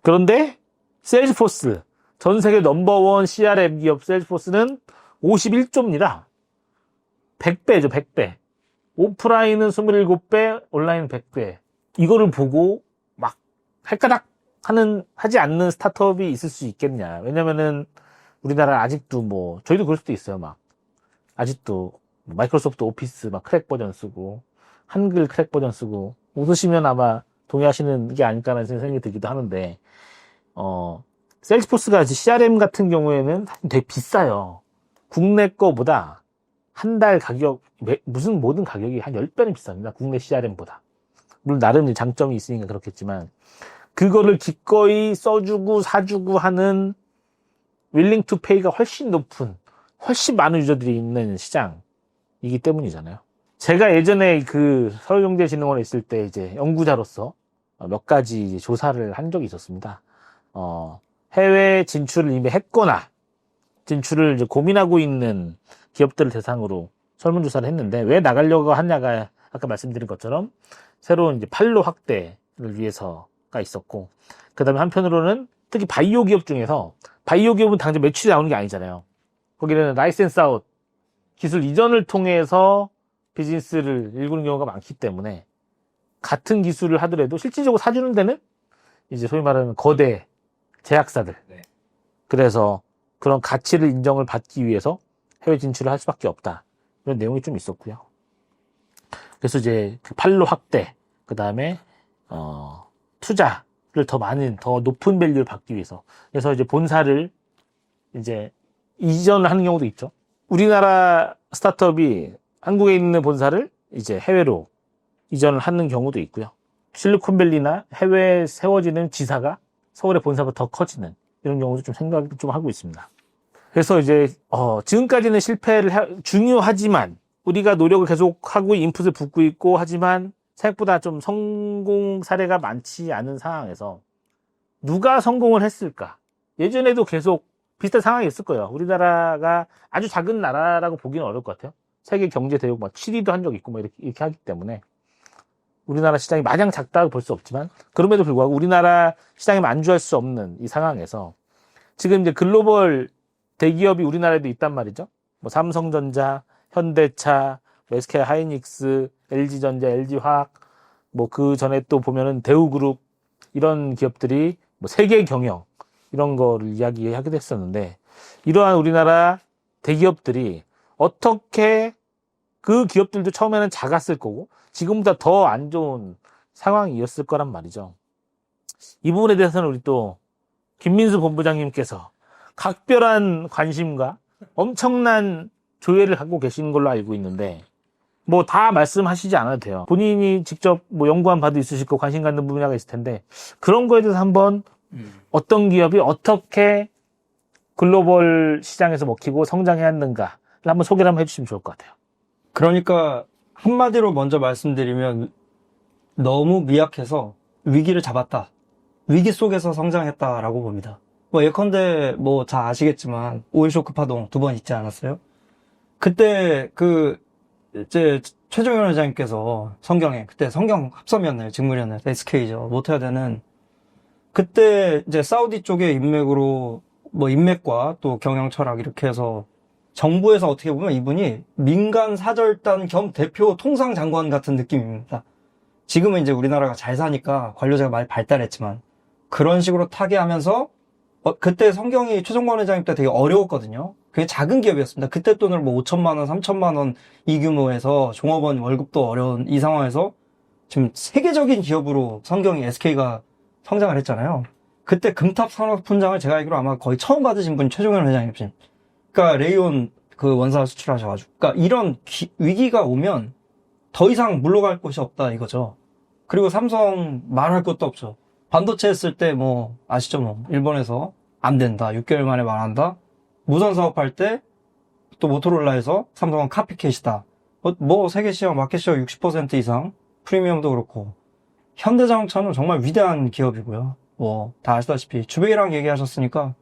그런데 세일즈포스 전 세계 넘버원 CRM 기업 세일즈포스는 51조입니다. 100배죠, 100배. 오프라인은 27배, 온라인은 100배. 이거를 보고 막 헷가닥 하지 않는 스타트업이 있을 수 있겠냐. 왜냐면은 우리나라 아직도 뭐, 저희도 그럴 수도 있어요, 막. 아직도 마이크로소프트 오피스 막 크랙 버전 쓰고, 한글 크랙 버전 쓰고, 웃으시면 아마 동의하시는 게 아닐까라는 생각이 들기도 하는데, 셀즈포스가 CRM 같은 경우에는 되게 비싸요. 국내 거보다 한 달 가격, 무슨 모든 가격이 한 10배는 비쌉니다. 국내 CRM보다. 물론 나름 장점이 있으니까 그렇겠지만, 그거를 기꺼이 써주고 사주고 하는 윌링 투 페이가 훨씬 높은, 훨씬 많은 유저들이 있는 시장이기 때문이잖아요. 제가 예전에 그 서울경제진흥원에 있을 때 이제 연구자로서 몇 가지 이제 조사를 한 적이 있었습니다. 해외 진출을 이미 했거나 진출을 이제 고민하고 있는 기업들을 대상으로 설문조사를 했는데 왜 나가려고 하냐가 아까 말씀드린 것처럼 새로운 이제 판로 확대를 위해서가 있었고, 그 다음에 한편으로는 특히 바이오 기업 중에서 바이오 기업은 당장 매출이 나오는 게 아니잖아요. 거기는 라이센스 아웃 기술 이전을 통해서 비즈니스를 일구는 경우가 많기 때문에 같은 기술을 하더라도 실질적으로 사주는 데는 이제 소위 말하는 거대 제약사들. 네. 그래서 그런 가치를 인정을 받기 위해서 해외 진출을 할 수밖에 없다. 이런 내용이 좀 있었고요. 그래서 이제 그 판로 확대, 그 다음에 투자를 더 높은 밸류를 받기 위해서. 그래서 이제 본사를 이제 이전을 하는 경우도 있죠. 우리나라 스타트업이 한국에 있는 본사를 이제 해외로 이전을 하는 경우도 있고요. 실리콘밸리나 해외에 세워지는 지사가 서울의 본사보다 더 커지는 이런 경우도 좀 생각을 좀 하고 있습니다. 그래서 이제 지금까지는 실패를 중요하지만 우리가 노력을 계속하고 인풋을 붓고 있고 하지만 생각보다 좀 성공 사례가 많지 않은 상황에서 누가 성공을 했을까? 예전에도 계속 비슷한 상황이 있을 거예요. 우리나라가 아주 작은 나라라고 보기는 어려울 것 같아요. 세계 경제 대국 막 7위도 한 적 있고 뭐 이렇게 하기 때문에 우리나라 시장이 마냥 작다고 볼 수 없지만 그럼에도 불구하고 우리나라 시장에 만주할 수 없는 이 상황에서 지금 이제 글로벌 대기업이 우리나라에도 있단 말이죠. 뭐 삼성전자, 현대차, SK 하이닉스, LG전자, LG화학, 뭐 그 전에 또 보면은 대우그룹 이런 기업들이 뭐 세계 경영 이런 거를 이야기하기도 했었는데 이러한 우리나라 대기업들이 어떻게 그 기업들도 처음에는 작았을 거고 지금보다 더 안 좋은 상황이었을 거란 말이죠. 이 부분에 대해서는 우리 또 김민수 본부장님께서 각별한 관심과 엄청난 조회를 갖고 계시는 걸로 알고 있는데 뭐 다 말씀하시지 않아도 돼요. 본인이 직접 뭐 연구한 바도 있으실 거고 관심 갖는 분야가 있을 텐데 그런 거에 대해서 한번 어떤 기업이 어떻게 글로벌 시장에서 먹히고 성장해야 하는가를 한번 소개를 한번 해주시면 좋을 것 같아요. 그러니까 한마디로 먼저 말씀드리면 너무 미약해서 위기를 잡았다. 위기 속에서 성장했다라고 봅니다. 뭐 예컨대 뭐 다 아시겠지만 오일 쇼크 파동 2번 있지 않았어요? 그때 이제 최종현 회장님께서 그때 성경 합섬이었나요? 직물이었나요? SK죠. 못해야 그때 이제 사우디 쪽의 인맥으로 뭐 인맥과 또 경영 철학 이렇게 해서 정부에서 어떻게 보면 이분이 민간 사절단 겸 대표 통상장관 같은 느낌입니다. 지금은 이제 우리나라가 잘 사니까 관료제가 많이 발달했지만 그런 식으로 타개하면서 그때 성경이 최종관 회장님 때 되게 어려웠거든요. 그게 작은 기업이었습니다. 그때 돈을 뭐 5천만 원, 3천만 원 이 규모에서 종업원 월급도 어려운 이 상황에서 지금 세계적인 기업으로 성경이 SK가 성장을 했잖아요. 그때 금탑 산업훈장을 제가 알기로 아마 거의 처음 받으신 분이 최종현 회장님이신. 그러니까 레이온 그 원사 수출하셔가지고. 그러니까 이런 위기가 오면 더 이상 물러갈 곳이 없다 이거죠. 그리고 삼성 말할 것도 없죠. 반도체 했을 때 뭐 아시죠? 뭐 일본에서 안 된다. 6개월 만에 말한다. 무선 사업할 때 또 모토로라에서 삼성은 카피캣이다. 뭐 세계 시장 마켓 시어 60% 이상 프리미엄도 그렇고 현대자동차는 정말 위대한 기업이고요. 뭐 다 아시다시피 주베이랑 얘기하셨으니까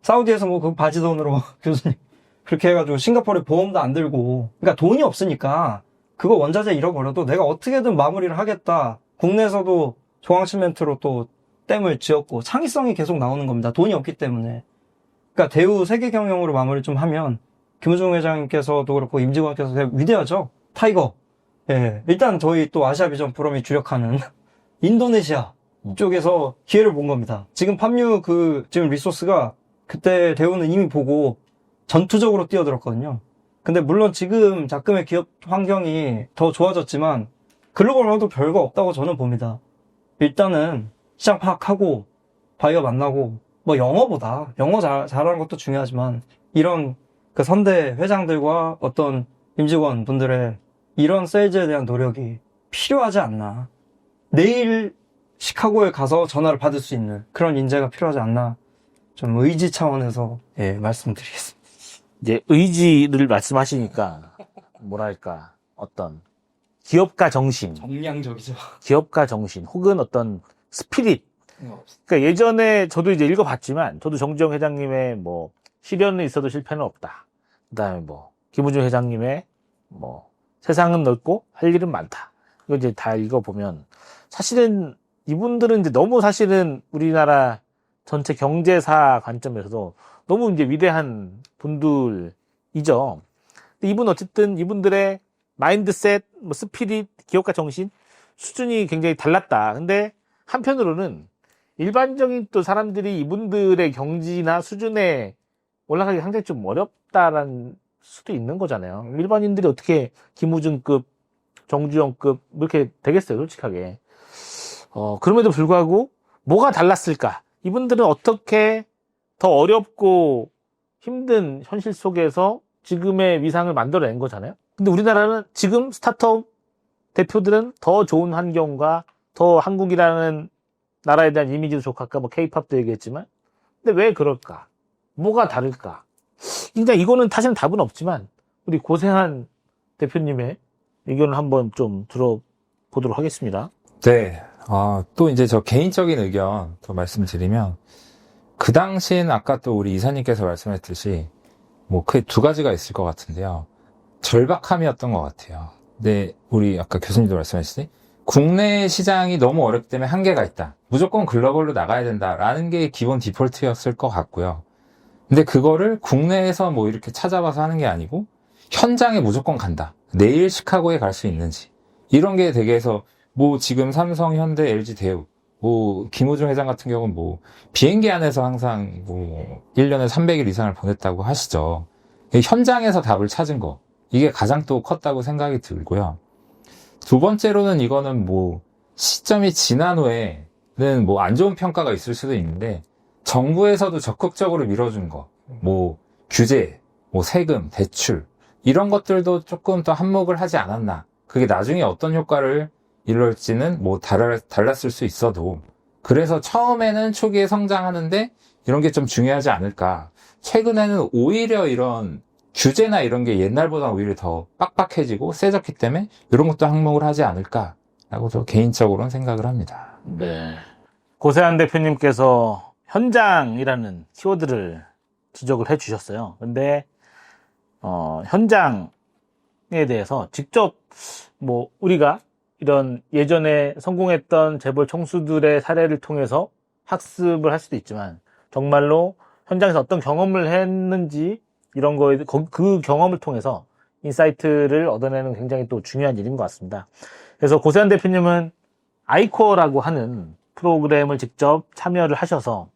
사우디에서 뭐 그 바지 돈으로 교수님 그렇게 해가지고 싱가포르에 보험도 안 들고 그러니까 돈이 없으니까 그거 원자재 잃어버려도 내가 어떻게든 마무리를 하겠다. 국내에서도 조항시멘트로 또 댐을 지었고 창의성이 계속 나오는 겁니다. 돈이 없기 때문에. 그러니까 대우 세계 경영으로 마무리 좀 하면 김우중 회장님께서도 그렇고 임직원께서 되게 위대하죠. 타이거. 예. 일단 저희 또 아시아 비전 포럼이 주력하는 인도네시아 쪽에서 기회를 본 겁니다. 지금 팜유 지금 리소스가 그때 대우는 이미 보고 전투적으로 뛰어들었거든요. 근데 물론 지금 작금의 기업 환경이 더 좋아졌지만 글로벌화도 별거 없다고 저는 봅니다. 일단은 시장 파악하고 바이어 만나고 뭐 영어 잘하는 것도 중요하지만 이런 그 선대 회장들과 어떤 임직원 분들의 이런 세일즈에 대한 노력이 필요하지 않나. 내일 시카고에 가서 전화를 받을 수 있는 그런 인재가 필요하지 않나. 좀 의지 차원에서 말씀드리겠습니다. 이제 의지를 말씀하시니까 뭐랄까 어떤 기업가 정신, 정량적이죠. 기업가 정신 혹은 어떤 스피릿. 그러니까 예전에 저도 이제 읽어봤지만 저도 정주영 회장님의 뭐 시련은 있어도 실패는 없다. 그다음에 뭐 김우중 회장님의 뭐 세상은 넓고 할 일은 많다. 이거 이제 다 읽어보면 사실은 이분들은 이제 너무 사실은 우리나라 전체 경제사 관점에서도 너무 이제 위대한 분들이죠. 근데 이분들의 마인드셋, 뭐 스피릿, 기업가 정신 수준이 굉장히 달랐다. 근데 한편으로는 일반적인 또 사람들이 이분들의 경지나 수준에 올라가기 상당히 좀 어렵다라는 수도 있는 거잖아요. 일반인들이 어떻게 김우중급, 정주영급 이렇게 되겠어요, 솔직하게. 그럼에도 불구하고 뭐가 달랐을까? 이분들은 어떻게 더 어렵고 힘든 현실 속에서 지금의 위상을 만들어낸 거잖아요. 근데 우리나라는 지금 스타트업 대표들은 더 좋은 환경과 더 한국이라는 나라에 대한 이미지도 좋고 아까 뭐 K-팝도 얘기했지만 근데 왜 그럴까? 뭐가 다를까? 일단 이거는 사실은 답은 없지만 우리 고생한 대표님의 의견을 한번 좀 들어보도록 하겠습니다. 네. 또 이제 저 개인적인 의견 더 말씀드리면 그 당시에는 아까 또 우리 이사님께서 말씀했듯이 뭐 크게 두 가지가 있을 것 같은데요. 절박함이었던 것 같아요. 근데 우리 아까 교수님도 말씀하셨듯이 국내 시장이 너무 어렵기 때문에 한계가 있다. 무조건 글로벌로 나가야 된다라는 게 기본 디폴트였을 것 같고요. 근데 그거를 국내에서 뭐 이렇게 찾아봐서 하는 게 아니고 현장에 무조건 간다. 내일 시카고에 갈 수 있는지. 이런 게 되게 해서 뭐 지금 삼성, 현대, LG, 대우 뭐 김우중 회장 같은 경우는 뭐 비행기 안에서 항상 뭐 1년에 300일 이상을 보냈다고 하시죠. 현장에서 답을 찾은 거. 이게 가장 또 컸다고 생각이 들고요. 두 번째로는 이거는 뭐 시점이 지난 후에는 뭐 안 좋은 평가가 있을 수도 있는데 정부에서도 적극적으로 밀어준 거, 뭐 규제, 뭐 세금, 대출 이런 것들도 조금 더 한몫을 하지 않았나. 그게 나중에 어떤 효과를 이룰지는 뭐 달랐을 수 있어도 그래서 처음에는 초기에 성장하는데 이런 게 좀 중요하지 않을까. 최근에는 오히려 이런 규제나 이런 게 옛날보다 오히려 더 빡빡해지고 세졌기 때문에 이런 것도 한몫을 하지 않을까라고 저 개인적으로는 생각을 합니다. 네. 고세한 대표님께서 현장이라는 키워드를 지적을 해 주셨어요. 근데, 현장에 대해서 직접 뭐, 우리가 이런 예전에 성공했던 재벌 총수들의 사례를 통해서 학습을 할 수도 있지만, 정말로 현장에서 어떤 경험을 했는지, 이런 거에, 그 경험을 통해서 인사이트를 얻어내는 굉장히 또 중요한 일인 것 같습니다. 그래서 고세한 대표님은 아이코어라고 하는 프로그램을 직접 참여를 하셔서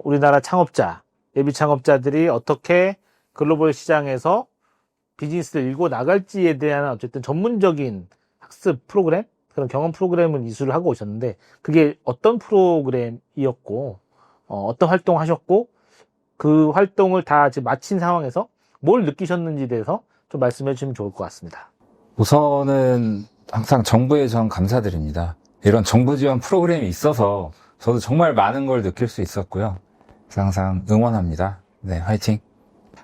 우리나라 창업자, 예비 창업자들이 어떻게 글로벌 시장에서 비즈니스를 일고 나갈지에 대한 어쨌든 전문적인 학습 프로그램, 그런 경험 프로그램을 이수를 하고 오셨는데 그게 어떤 프로그램이었고 어떤 활동을 하셨고 그 활동을 다 지금 마친 상황에서 뭘 느끼셨는지에 대해서 좀 말씀해 주시면 좋을 것 같습니다. 우선은 항상 정부에 전 감사드립니다. 이런 정부 지원 프로그램이 있어서 저도 정말 많은 걸 느낄 수 있었고요. 그래서 항상 응원합니다. 네, 화이팅!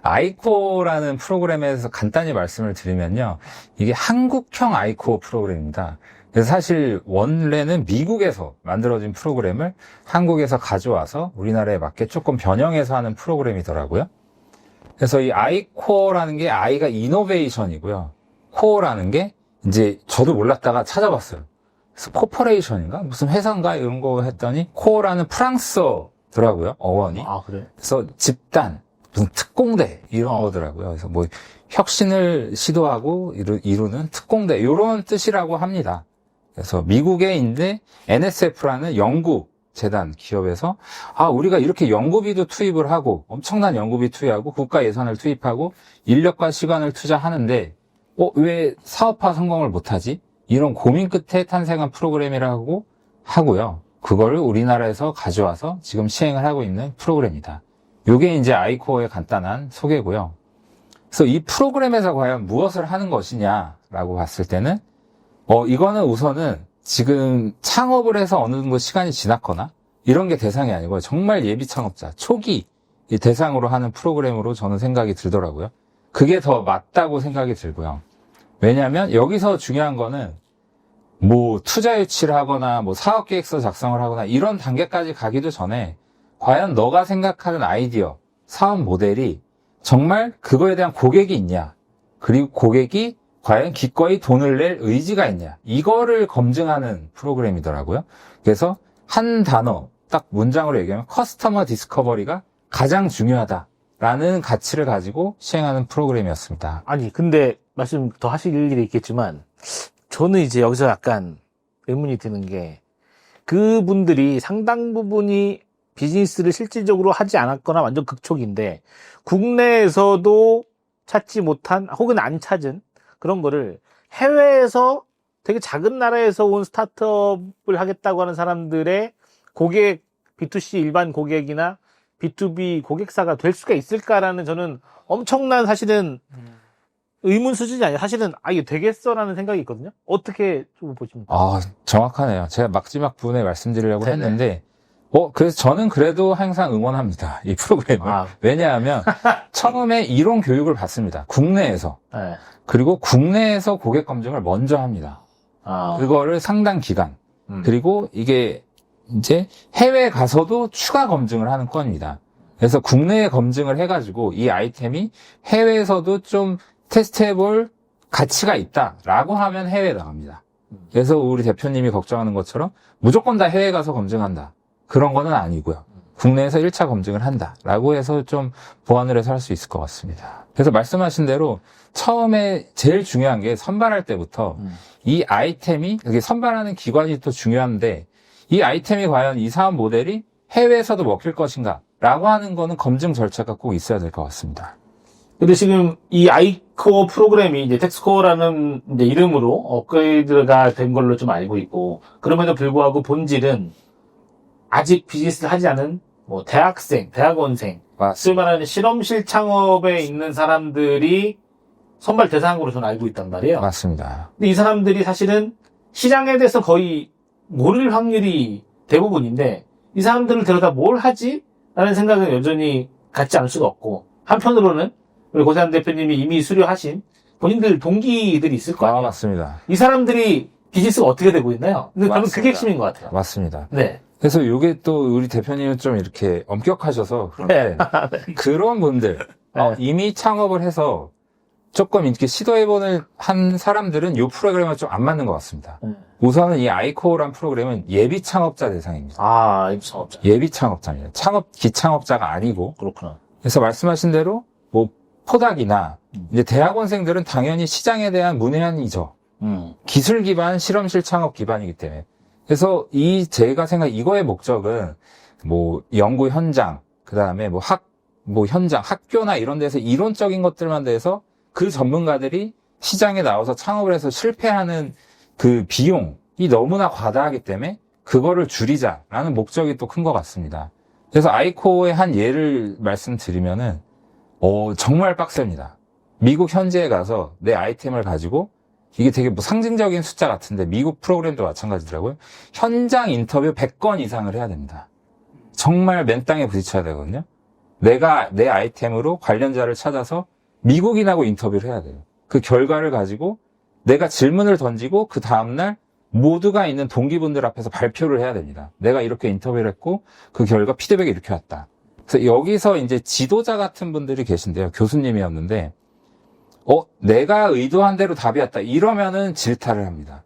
아이코라는 프로그램에서 간단히 말씀을 드리면요. 이게 한국형 아이코 프로그램입니다. 그래서 사실 원래는 미국에서 만들어진 프로그램을 한국에서 가져와서 우리나라에 맞게 조금 변형해서 하는 프로그램이더라고요. 그래서 이 아이코어라는 게 아이가 이노베이션이고요. 코어라는 게 이제 저도 몰랐다가 찾아봤어요. 그래서 코퍼레이션인가? 무슨 회사인가? 이런 거 했더니 코어라는 프랑스어더라고요. 어원이. 아, 그래? 그래서 집단, 무슨 특공대 이런 거더라고요. 그래서 뭐 혁신을 시도하고 이루는 특공대 이런 뜻이라고 합니다. 그래서 미국의 NSF라는 연구 재단 기업에서 우리가 이렇게 연구비도 투입을 하고 엄청난 연구비 투입하고 국가 예산을 투입하고 인력과 시간을 투자하는데 왜 사업화 성공을 못하지? 이런 고민 끝에 탄생한 프로그램이라고 하고요. 그거를 우리나라에서 가져와서 지금 시행을 하고 있는 프로그램이다. 이게 이제 아이코어의 간단한 소개고요. 그래서 이 프로그램에서 과연 무엇을 하는 것이냐라고 봤을 때는 이거는 우선은 지금 창업을 해서 어느 정도 시간이 지났거나 이런 게 대상이 아니고 정말 예비 창업자 초기 대상으로 하는 프로그램으로 저는 생각이 들더라고요. 그게 더 맞다고 생각이 들고요. 왜냐하면 여기서 중요한 거는 뭐 투자 유치를 하거나 뭐 사업 계획서 작성을 하거나 이런 단계까지 가기도 전에 과연 너가 생각하는 아이디어, 사업 모델이 정말 그거에 대한 고객이 있냐, 그리고 고객이 과연 기꺼이 돈을 낼 의지가 있냐, 이거를 검증하는 프로그램이더라고요. 그래서 한 단어, 딱 문장으로 얘기하면 커스터머 디스커버리가 가장 중요하다라는 가치를 가지고 시행하는 프로그램이었습니다. 아니, 근데 말씀 더 하실 일이 있겠지만 저는 이제 여기서 약간 의문이 드는 게 그분들이 상당 부분이 비즈니스를 실질적으로 하지 않았거나 완전 극초기인데 국내에서도 찾지 못한 혹은 안 찾은 그런 거를 해외에서 되게 작은 나라에서 온 스타트업을 하겠다고 하는 사람들의 고객, B2C 일반 고객이나 B2B 고객사가 될 수가 있을까라는 저는 엄청난 사실은 의문 수준이 아니라 사실은 이게 되겠어라는 생각이 있거든요. 어떻게 좀 보십니까? 정확하네요. 제가 마지막 부분에 말씀드리려고 네네. 했는데 그래서 저는 그래도 항상 응원합니다. 이 프로그램을. 왜냐하면 처음에 이론 교육을 받습니다. 국내에서. 네. 그리고 국내에서 고객 검증을 먼저 합니다. 그거를 상당 기간. 그리고 이게 이제 해외에 가서도 추가 검증을 하는 건입니다. 그래서 국내에 검증을 해가지고 이 아이템이 해외에서도 좀 테스트해볼 가치가 있다라고 하면 해외에 나갑니다. 그래서 우리 대표님이 걱정하는 것처럼 무조건 다 해외에 가서 검증한다. 그런 거는 아니고요. 국내에서 1차 검증을 한다라고 해서 좀 보완을 해서 할 수 있을 것 같습니다. 그래서 말씀하신 대로 처음에 제일 중요한 게 선발할 때부터 이 아이템이, 이게 선발하는 기관이 또 중요한데 이 아이템이 과연 이 사업 모델이 해외에서도 먹힐 것인가 라고 하는 거는 검증 절차가 꼭 있어야 될 것 같습니다. 근데 지금 이 아이코어 프로그램이 이제 텍스코어라는 이제 이름으로 업그레이드가 된 걸로 좀 알고 있고, 그럼에도 불구하고 본질은 아직 비즈니스를 하지 않은 뭐 대학생, 대학원생 소위 말하는 실험실 창업에 있는 사람들이 선발 대상으로 저는 알고 있단 말이에요. 맞습니다. 근데 이 사람들이 사실은 시장에 대해서 거의 모를 확률이 대부분인데 이 사람들을 데려다 뭘 하지? 라는 생각은 여전히 갖지 않을 수가 없고 한편으로는 우리 고세환 대표님이 이미 수료하신 본인들 동기들이 있을 거 아니에요. 맞습니다. 이 사람들이 비즈니스가 어떻게 되고 있나요? 근데 저는 그게 맞습니다. 핵심인 것 같아요. 맞습니다. 네. 그래서 이게 또 우리 대표님은 좀 이렇게 엄격하셔서 그런데 그런 분들 네. 이미 창업을 해서 조금 이렇게 시도해보는 한 사람들은 이 프로그램은 좀 안 맞는 것 같습니다. 우선은 이 아이코어란 프로그램은 예비 창업자 대상입니다. 아, 입사업자. 예비 창업자입니다. 기창업자가 아니고. 그렇구나. 그래서 말씀하신 대로 뭐 포닥이나 이제 대학원생들은 당연히 시장에 대한 문외한이죠. 기술 기반 실험실 창업 기반이기 때문에. 그래서 제가 생각 이거의 목적은 뭐 연구 현장, 그 다음에 뭐 현장, 학교나 이런 데서 이론적인 것들만 대해서 그 전문가들이 시장에 나와서 창업을 해서 실패하는 그 비용이 너무나 과다하기 때문에 그거를 줄이자라는 목적이 또 큰 것 같습니다. 그래서 아이코어의 한 예를 말씀드리면은, 정말 빡셉니다. 미국 현지에 가서 내 아이템을 가지고 이게 되게 뭐 상징적인 숫자 같은데 미국 프로그램도 마찬가지더라고요. 현장 인터뷰 100건 이상을 해야 됩니다. 정말 맨 땅에 부딪혀야 되거든요. 내가 내 아이템으로 관련자를 찾아서 미국인하고 인터뷰를 해야 돼요. 그 결과를 가지고 내가 질문을 던지고 그 다음날 모두가 있는 동기분들 앞에서 발표를 해야 됩니다. 내가 이렇게 인터뷰를 했고 그 결과 피드백이 이렇게 왔다. 그래서 여기서 이제 지도자 같은 분들이 계신데요. 교수님이었는데 내가 의도한 대로 답이 왔다. 이러면은 질타를 합니다.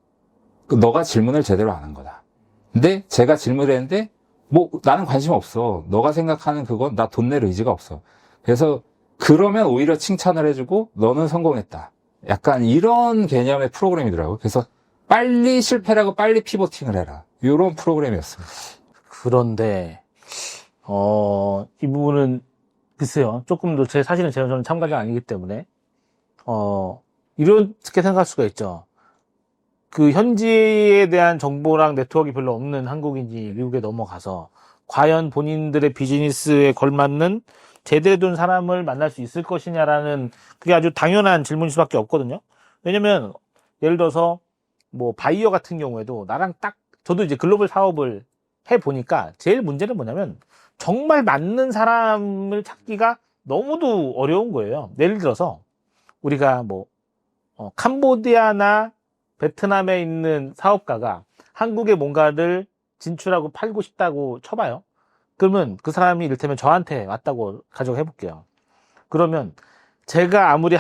너가 질문을 제대로 안 한 거다. 근데 제가 질문을 했는데 뭐 나는 관심 없어. 너가 생각하는 그건 나 돈 낼 의지가 없어. 그래서 그러면 오히려 칭찬을 해주고 너는 성공했다. 약간 이런 개념의 프로그램이더라고요. 그래서 빨리 실패라고 빨리 피보팅을 해라. 이런 프로그램이었습니다. 그런데 이 부분은 글쎄요. 조금 더 사실은 저는 참가자가 아니기 때문에 이렇게 생각할 수가 있죠. 그 현지에 대한 정보랑 네트워크가 별로 없는 한국인이 미국에 넘어가서 과연 본인들의 비즈니스에 걸맞는 제대로 된 사람을 만날 수 있을 것이냐라는 그게 아주 당연한 질문일 수밖에 없거든요. 왜냐면 예를 들어서 뭐 바이어 같은 경우에도 나랑 저도 이제 글로벌 사업을 해보니까 제일 문제는 뭐냐면 정말 맞는 사람을 찾기가 너무도 어려운 거예요. 예를 들어서 우리가 뭐 캄보디아나 베트남에 있는 사업가가 한국에 뭔가를 진출하고 팔고 싶다고 쳐봐요. 그러면 그 사람이 이를테면 저한테 왔다고 가정해 볼게요. 그러면 제가 아무리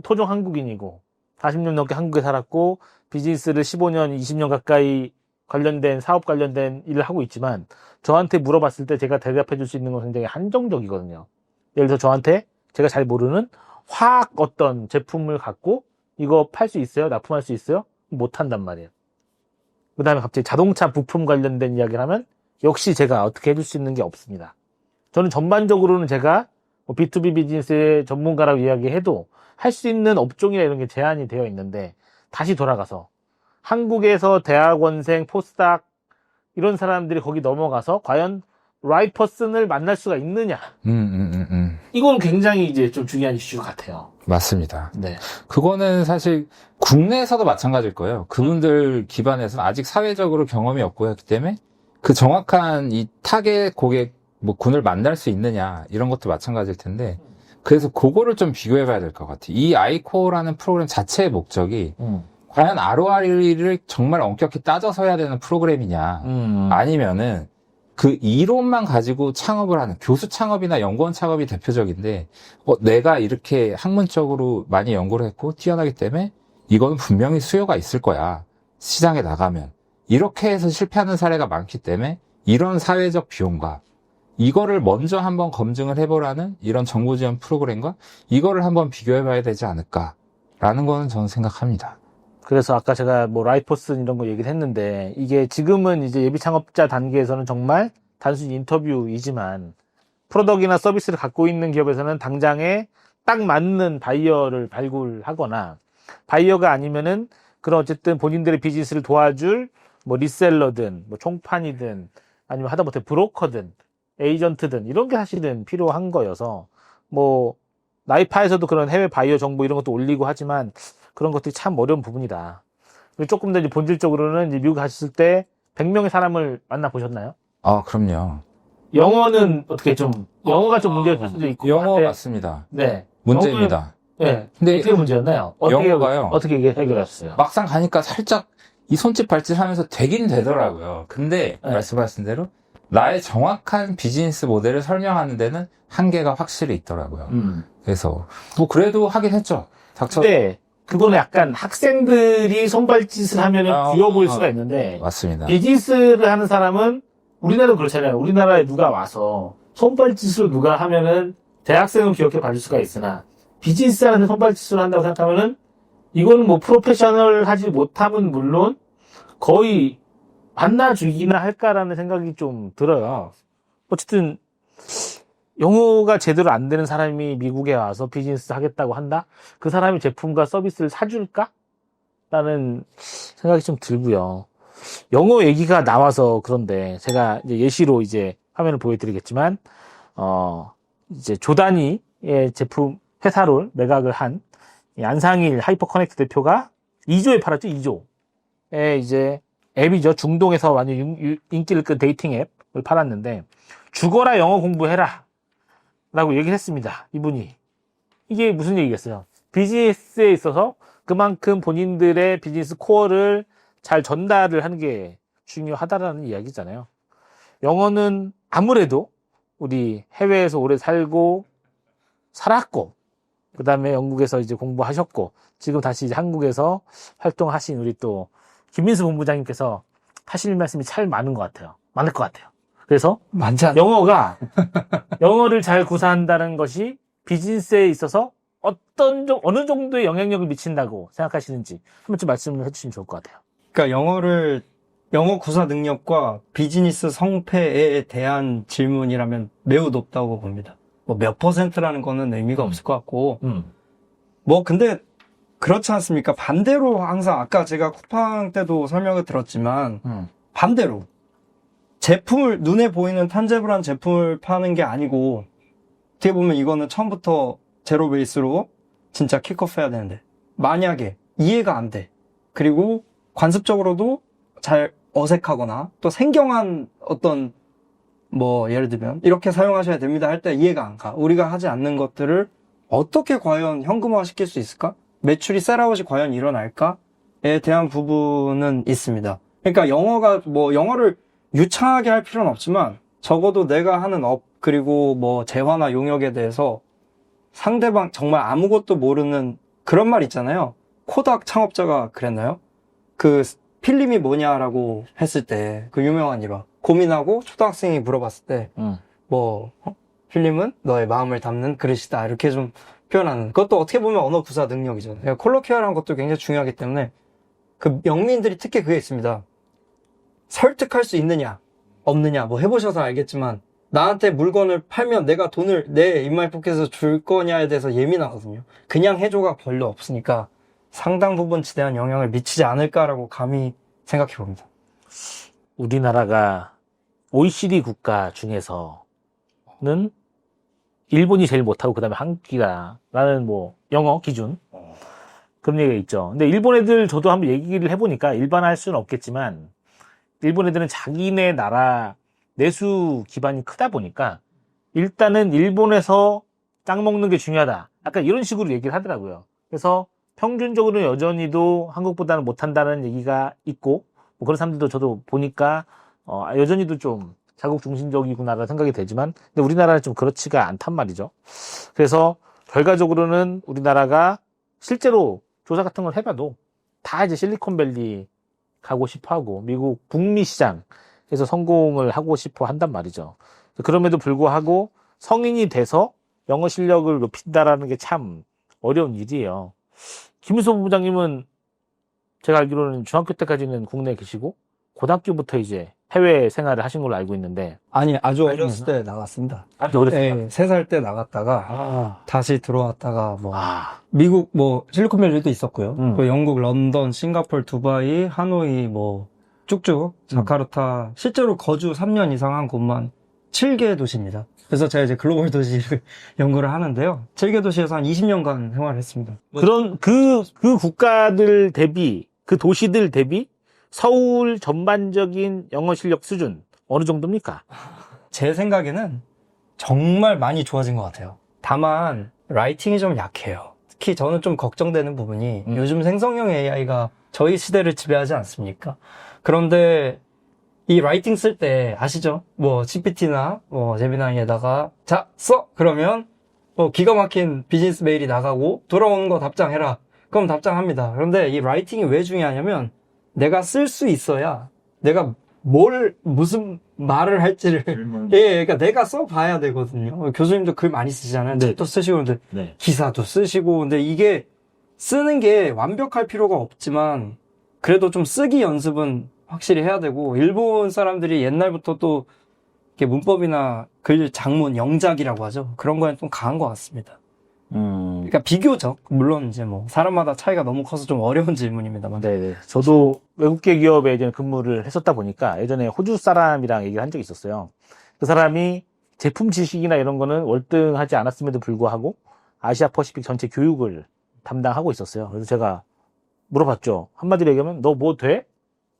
토종 한국인이고 40년 넘게 한국에 살았고 비즈니스를 15년, 20년 가까이 관련된 사업 관련된 일을 하고 있지만 저한테 물어봤을 때 제가 대답해 줄 수 있는 건 굉장히 한정적이거든요. 예를 들어 저한테 제가 잘 모르는 화학 어떤 제품을 갖고 이거 팔 수 있어요? 납품할 수 있어요? 못 한단 말이에요. 그 다음에 갑자기 자동차 부품 관련된 이야기를 하면 역시 제가 어떻게 해줄 수 있는 게 없습니다. 저는 전반적으로는 제가 B2B 비즈니스의 전문가라고 이야기해도 할 수 있는 업종이나 이런 게 제한이 되어 있는데 다시 돌아가서 한국에서 대학원생, 포스닥 이런 사람들이 거기 넘어가서 과연 라이트 퍼슨을 만날 수가 있느냐. 이건 굉장히 이제 좀 중요한 이슈 같아요. 맞습니다. 네. 그거는 사실 국내에서도 마찬가지일 거예요. 그분들 기반에서는 아직 사회적으로 경험이 없고 했기 때문에 그 정확한 이 타겟 고객 군을 만날 수 있느냐 이런 것도 마찬가지일 텐데 그래서 그거를 좀 비교해 봐야 될 것 같아요. 이 아이코어라는 프로그램 자체의 목적이 과연 ROI를 정말 엄격히 따져서 해야 되는 프로그램이냐 아니면은 그 이론만 가지고 창업을 하는 교수 창업이나 연구원 창업이 대표적인데 내가 이렇게 학문적으로 많이 연구를 했고 뛰어나기 때문에 이건 분명히 수요가 있을 거야. 시장에 나가면. 이렇게 해서 실패하는 사례가 많기 때문에 이런 사회적 비용과 이거를 먼저 한번 검증을 해보라는 이런 정보 지원 프로그램과 이거를 한번 비교해 봐야 되지 않을까라는 거는 저는 생각합니다. 그래서 아까 제가 라이퍼슨 이런 거 얘기를 했는데 이게 지금은 이제 예비 창업자 단계에서는 정말 단순히 인터뷰이지만 프로덕트나 서비스를 갖고 있는 기업에서는 당장에 딱 맞는 바이어를 발굴하거나 바이어가 아니면은 그런 어쨌든 본인들의 비즈니스를 도와줄 리셀러든 총판이든 아니면 하다못해 브로커든 에이전트든 이런 게 사실은 필요한 거여서 뭐 나이파에서도 그런 해외 바이어 정보 이런 것도 올리고 하지만 그런 것들이 참 어려운 부분이다. 그리고 조금 더 이제 본질적으로는 이제 미국 가셨을 때 100명의 사람을 만나 보셨나요? 아, 그럼요. 영어는 어떻게 좀 영어가 좀 문제일 수도 있고 영어 한데, 맞습니다. 네. 문제입니다. 네. 근데 어떻게 문제였나요? 어떻게 영어가요. 어떻게 이게 해결하셨어요? 막상 가니까 살짝 이 손짓 발짓 하면서 되긴 되더라고요. 근데 네. 말씀하신 대로 나의 정확한 비즈니스 모델을 설명하는 데는 한계가 확실히 있더라고요. 그래서 뭐 그래도 하긴 했죠. 근데 그거는 약간 학생들이 손발짓을 하면은 귀여워 보일 수가 있는데 맞습니다. 비즈니스를 하는 사람은 우리나라도 그렇잖아요. 우리나라에 누가 와서 손발짓을 누가 하면은 대학생은 귀엽게 봐줄 수가 있으나 비즈니스 하는데 손발짓을 한다고 생각하면은 이거는 뭐 프로페셔널 하지 못하면 물론 거의 만나 주기나 할까라는 생각이 좀 들어요. 어쨌든 영어가 제대로 안 되는 사람이 미국에 와서 비즈니스 하겠다고 한다? 그 사람이 제품과 서비스를 사줄까? 라는 생각이 좀 들고요. 영어 얘기가 나와서 그런데 제가 이제 예시로 이제 화면을 보여드리겠지만, 이제 조다니의 제품 회사를 매각을 한 안상일 하이퍼 커넥트 대표가 2조에 팔았죠, 2조에 이제 앱이죠. 중동에서 완전 인기를 끈 데이팅 앱을 팔았는데, 죽어라 영어 공부해라. 라고 얘기를 했습니다. 이분이. 이게 무슨 얘기겠어요? 비즈니스에 있어서 그만큼 본인들의 비즈니스 코어를 잘 전달을 하는 게 중요하다라는 이야기잖아요. 영어는 아무래도 우리 해외에서 오래 살고 살았고, 그 다음에 영국에서 이제 공부하셨고, 지금 다시 이제 한국에서 활동하신 우리 또 김민수 본부장님께서 하실 말씀이 참 많은 것 같아요. 많을 것 같아요. 그래서 많지 않아요? 영어를 잘 구사한다는 것이 비즈니스에 있어서 어느 정도의 영향력을 미친다고 생각하시는지 한번 좀 말씀을 해주시면 좋을 것 같아요. 그러니까 영어 구사 능력과 비즈니스 성패에 대한 질문이라면 매우 높다고 봅니다. 뭐 몇 %라는 거는 의미가 없을 것 같고, 뭐 근데 그렇지 않습니까? 반대로 항상 아까 제가 쿠팡 때도 설명을 들었지만 반대로 제품을 눈에 보이는 탄제블한 제품을 파는 게 아니고 어떻게 보면 이거는 처음부터 제로 베이스로 진짜 킥오프 해야 되는데 만약에 이해가 안 돼. 그리고 관습적으로도 잘 어색하거나 또 생경한 어떤 뭐 예를 들면 이렇게 사용하셔야 됩니다 할 때 이해가 안 가. 우리가 하지 않는 것들을 어떻게 과연 현금화 시킬 수 있을까? 매출이 셀아웃이 과연 일어날까에 대한 부분은 있습니다. 그러니까 영어를 유창하게 할 필요는 없지만 적어도 내가 하는 업 그리고 뭐 재화나 용역에 대해서 상대방 정말 아무것도 모르는 그런 말 있잖아요. 코닥 창업자가 그랬나요? 그 필름이 뭐냐라고 했을 때 그 유명한 일화 고민하고 초등학생이 물어봤을 때 필름은 너의 마음을 담는 그릇이다 이렇게 좀 표현하는 그것도 어떻게 보면 언어 구사 능력이죠. 그러니까 콜로키얼한 것도 굉장히 중요하기 때문에 그 영미인들이 특히 그게 있습니다. 설득할 수 있느냐 없느냐 뭐 해보셔서 알겠지만 나한테 물건을 팔면 내가 돈을 내 인마이 포켓에서 줄 거냐에 대해서 예민하거든요. 그냥 해줘가 별로 없으니까 상당 부분 지대한 영향을 미치지 않을까라고 감히 생각해 봅니다. 우리나라가 OECD 국가 중에서는 일본이 제일 못하고 그 다음에 한국이다라는 뭐 영어 기준 그런 얘기가 있죠. 근데 일본 애들 저도 한번 얘기를 해보니까 일반화할 수는 없겠지만 일본 애들은 자기네 나라 내수 기반이 크다 보니까 일단은 일본에서 짱 먹는 게 중요하다. 약간 이런 식으로 얘기를 하더라고요. 그래서 평균적으로 여전히도 한국보다는 못한다는 얘기가 있고 뭐 그런 사람들도 저도 보니까 여전히도 좀 자국 중심적이구나라는 생각이 되지만 근데 우리나라는 좀 그렇지가 않단 말이죠. 그래서 결과적으로는 우리나라가 실제로 조사 같은 걸 해봐도 다 이제 실리콘밸리 가고 싶어하고 미국 북미 시장에서 성공을 하고 싶어 한단 말이죠. 그럼에도 불구하고 성인이 돼서 영어 실력을 높인다라는 게 참 어려운 일이에요. 김민수 본부장님은 제가 알기로는 중학교 때까지는 국내에 계시고 고등학교부터 이제 해외 생활을 하신 걸로 알고 있는데 아니 아주 어렸을 때 나갔습니다. 아주 어렸을 때. 네, 3살 때 나갔다가 다시 들어왔다가 뭐 미국 미국 실리콘밸리도 있었고요. 또 영국, 런던, 싱가포르, 두바이, 하노이 뭐 쭉쭉 자카르타 실제로 거주 3년 이상 한 곳만 7개 도시입니다. 그래서 제가 이제 글로벌 도시를 연구를 하는데요. 7개 도시에서 한 20년간 생활했습니다. 그런 그 국가들 대비, 그 도시들 대비 서울 전반적인 영어 실력 수준 어느 정도입니까? 제 생각에는 정말 많이 좋아진 것 같아요. 다만 라이팅이 좀 약해요. 특히 저는 좀 걱정되는 부분이 요즘 생성형 AI가 저희 시대를 지배하지 않습니까? 그런데 이 라이팅 쓸 때 아시죠? 뭐 GPT나 뭐 제미나이에다가 자, 써! 그러면 뭐 기가 막힌 비즈니스 메일이 나가고 돌아오는 거 답장해라. 그럼 답장합니다. 그런데 이 라이팅이 왜 중요하냐면 내가 쓸 수 있어야 내가 무슨 말을 할지를 예, 그러니까 내가 써봐야 되거든요. 교수님도 글 많이 쓰시잖아요. 네. 책도 쓰시고 근데 네. 기사도 쓰시고 근데 이게 쓰는 게 완벽할 필요가 없지만 그래도 좀 쓰기 연습은 확실히 해야 되고 일본 사람들이 옛날부터 또 이렇게 문법이나 글 장문 영작이라고 하죠. 그런 거에 좀 강한 것 같습니다. 그러니까 비교적 물론 이제 뭐 사람마다 차이가 너무 커서 좀 어려운 질문입니다만. 네네. 저도 외국계 기업에 예전에 근무를 했었다 보니까 예전에 호주 사람이랑 얘기를 한 적이 있었어요. 그 사람이 제품 지식이나 이런 거는 월등하지 않았음에도 불구하고 아시아 퍼시픽 전체 교육을 담당하고 있었어요. 그래서 제가 물어봤죠. 한마디로 얘기하면 너 뭐 돼?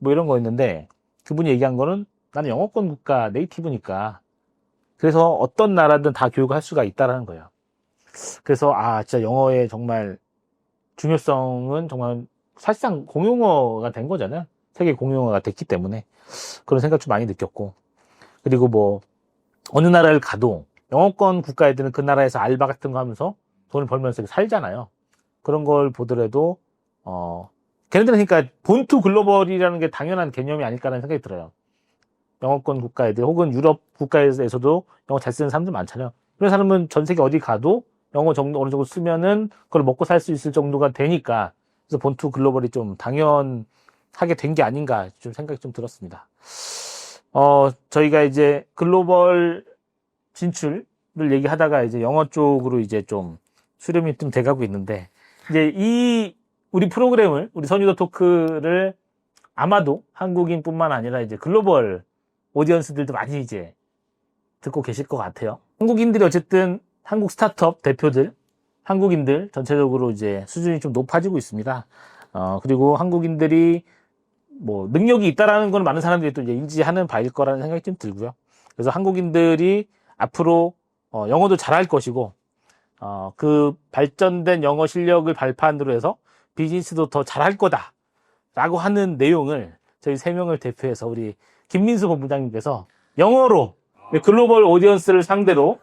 뭐 이런 거였는데 그분이 얘기한 거는 나는 영어권 국가 네이티브니까 그래서 어떤 나라든 다 교육을 할 수가 있다라는 거예요. 그래서 진짜 영어의 정말 중요성은 정말 사실상 공용어가 된 거잖아요. 세계 공용어가 됐기 때문에 그런 생각 좀 많이 느꼈고 그리고 뭐 어느 나라를 가도 영어권 국가 애들은 그 나라에서 알바 같은 거 하면서 돈을 벌면서 살잖아요. 그런 걸 보더라도 걔네들은 그러니까 본투 글로벌이라는 게 당연한 개념이 아닐까라는 생각이 들어요. 영어권 국가 애들 혹은 유럽 국가에서도 영어 잘 쓰는 사람들 많잖아요. 그런 사람은 전 세계 어디 가도 영어 정도 어느 정도 쓰면은 그걸 먹고 살 수 있을 정도가 되니까 그래서 본투 글로벌이 좀 당연하게 된 게 아닌가 좀 생각이 좀 들었습니다. 저희가 이제 글로벌 진출을 얘기하다가 이제 영어 쪽으로 이제 좀 수렴이 좀 돼가고 있는데 이제 우리 프로그램을 우리 선유도 토크를 아마도 한국인뿐만 아니라 이제 글로벌 오디언스들도 많이 이제 듣고 계실 것 같아요. 한국인들이 어쨌든 한국 스타트업 대표들, 한국인들 전체적으로 이제 수준이 좀 높아지고 있습니다. 그리고 한국인들이 뭐 능력이 있다라는 건 많은 사람들이 또 이제 인지하는 바일 거라는 생각이 좀 들고요. 그래서 한국인들이 앞으로 영어도 잘할 것이고 그 발전된 영어 실력을 발판으로 해서 비즈니스도 더 잘할 거다라고 하는 내용을 저희 3명을 대표해서 우리 김민수 본부장님께서 영어로 글로벌 오디언스를 상대로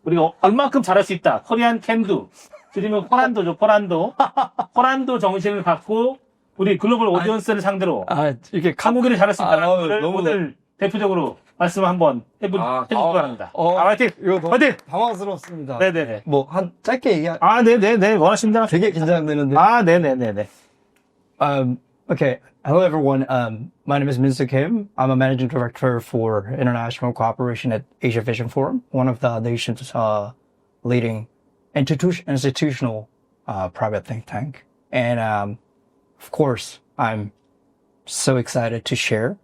우리가 얼만큼 잘할 수 있다. 코리안 캔두. 줄이면 포란도죠. 포란도 정신을 갖고 우리 글로벌 오디언스를 상대로 이렇게 한국인이 잘할 수 있다는 거를 너무 오늘 대표적으로 말씀 한번 해주시기 바랍니다. 화이팅! 이거 너무 화이팅! 당황스럽습니다. 네네네. 뭐 한 짧게 네네네. 원하십니다. 되게 긴장되는데. 네네네네. Okay. Hello, everyone. My name is Minsu Kim. I'm a managing director for international cooperation at Asia Vision Forum, one of the nation's leading institutional private think tank. And of course, I'm so excited to share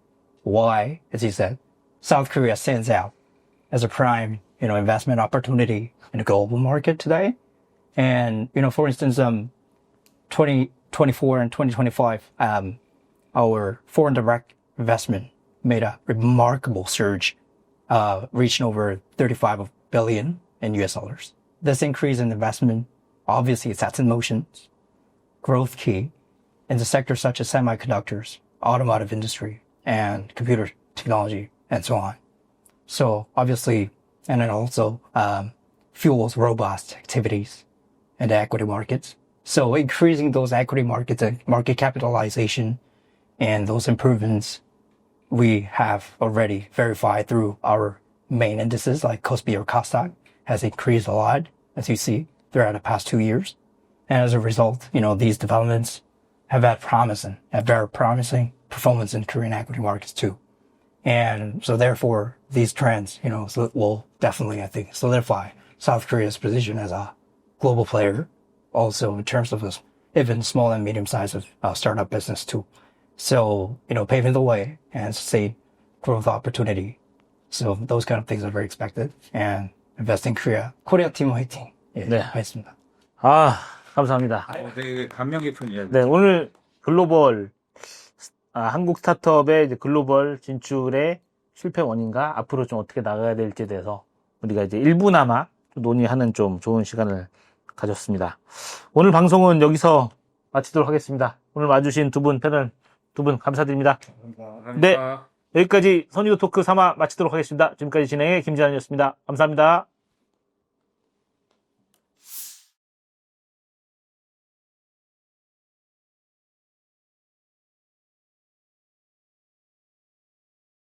why, as you said, South Korea stands out as a prime, investment opportunity in the global market today. And, for instance, 2024 and 2025, our foreign direct investment made a remarkable surge, reaching over 35 billion in US dollars. This increase in investment obviously sets in motion growth key in the sectors such as semiconductors, automotive industry, and computer technology, and so on. So obviously, and it also fuels robust activities in the equity markets. So increasing those equity markets and market capitalization and those improvements we have already verified through our main indices like KOSPI or KOSDAQ has increased a lot, as you see, throughout the past 2 years. And as a result, these developments have very promising performance in Korean equity markets too. And so therefore, these trends, will definitely, I think, solidify South Korea's position as a global player, also in terms of even small and medium-sized startup business too. So, paving the way and sustain growth opportunity So those kind of things are very expected. And invest in Korea. 코리아 팀 화이팅. 예, 네. 하겠습니다. 아, 감사합니다. 되게 감명 깊은 이야기. 네, 오늘 글로벌, 한국 스타트업의 이제 글로벌 진출의 실패 원인과 앞으로 좀 어떻게 나가야 될지에 대해서 우리가 이제 일부나마 논의하는 좀 좋은 시간을 가졌습니다. 오늘 방송은 여기서 마치도록 하겠습니다. 오늘 와주신 패널 두 분 감사드립니다. 감사합니다. 네. 여기까지 선유도 토크 3화 마치도록 하겠습니다. 지금까지 진행의 김지한이었습니다. 감사합니다.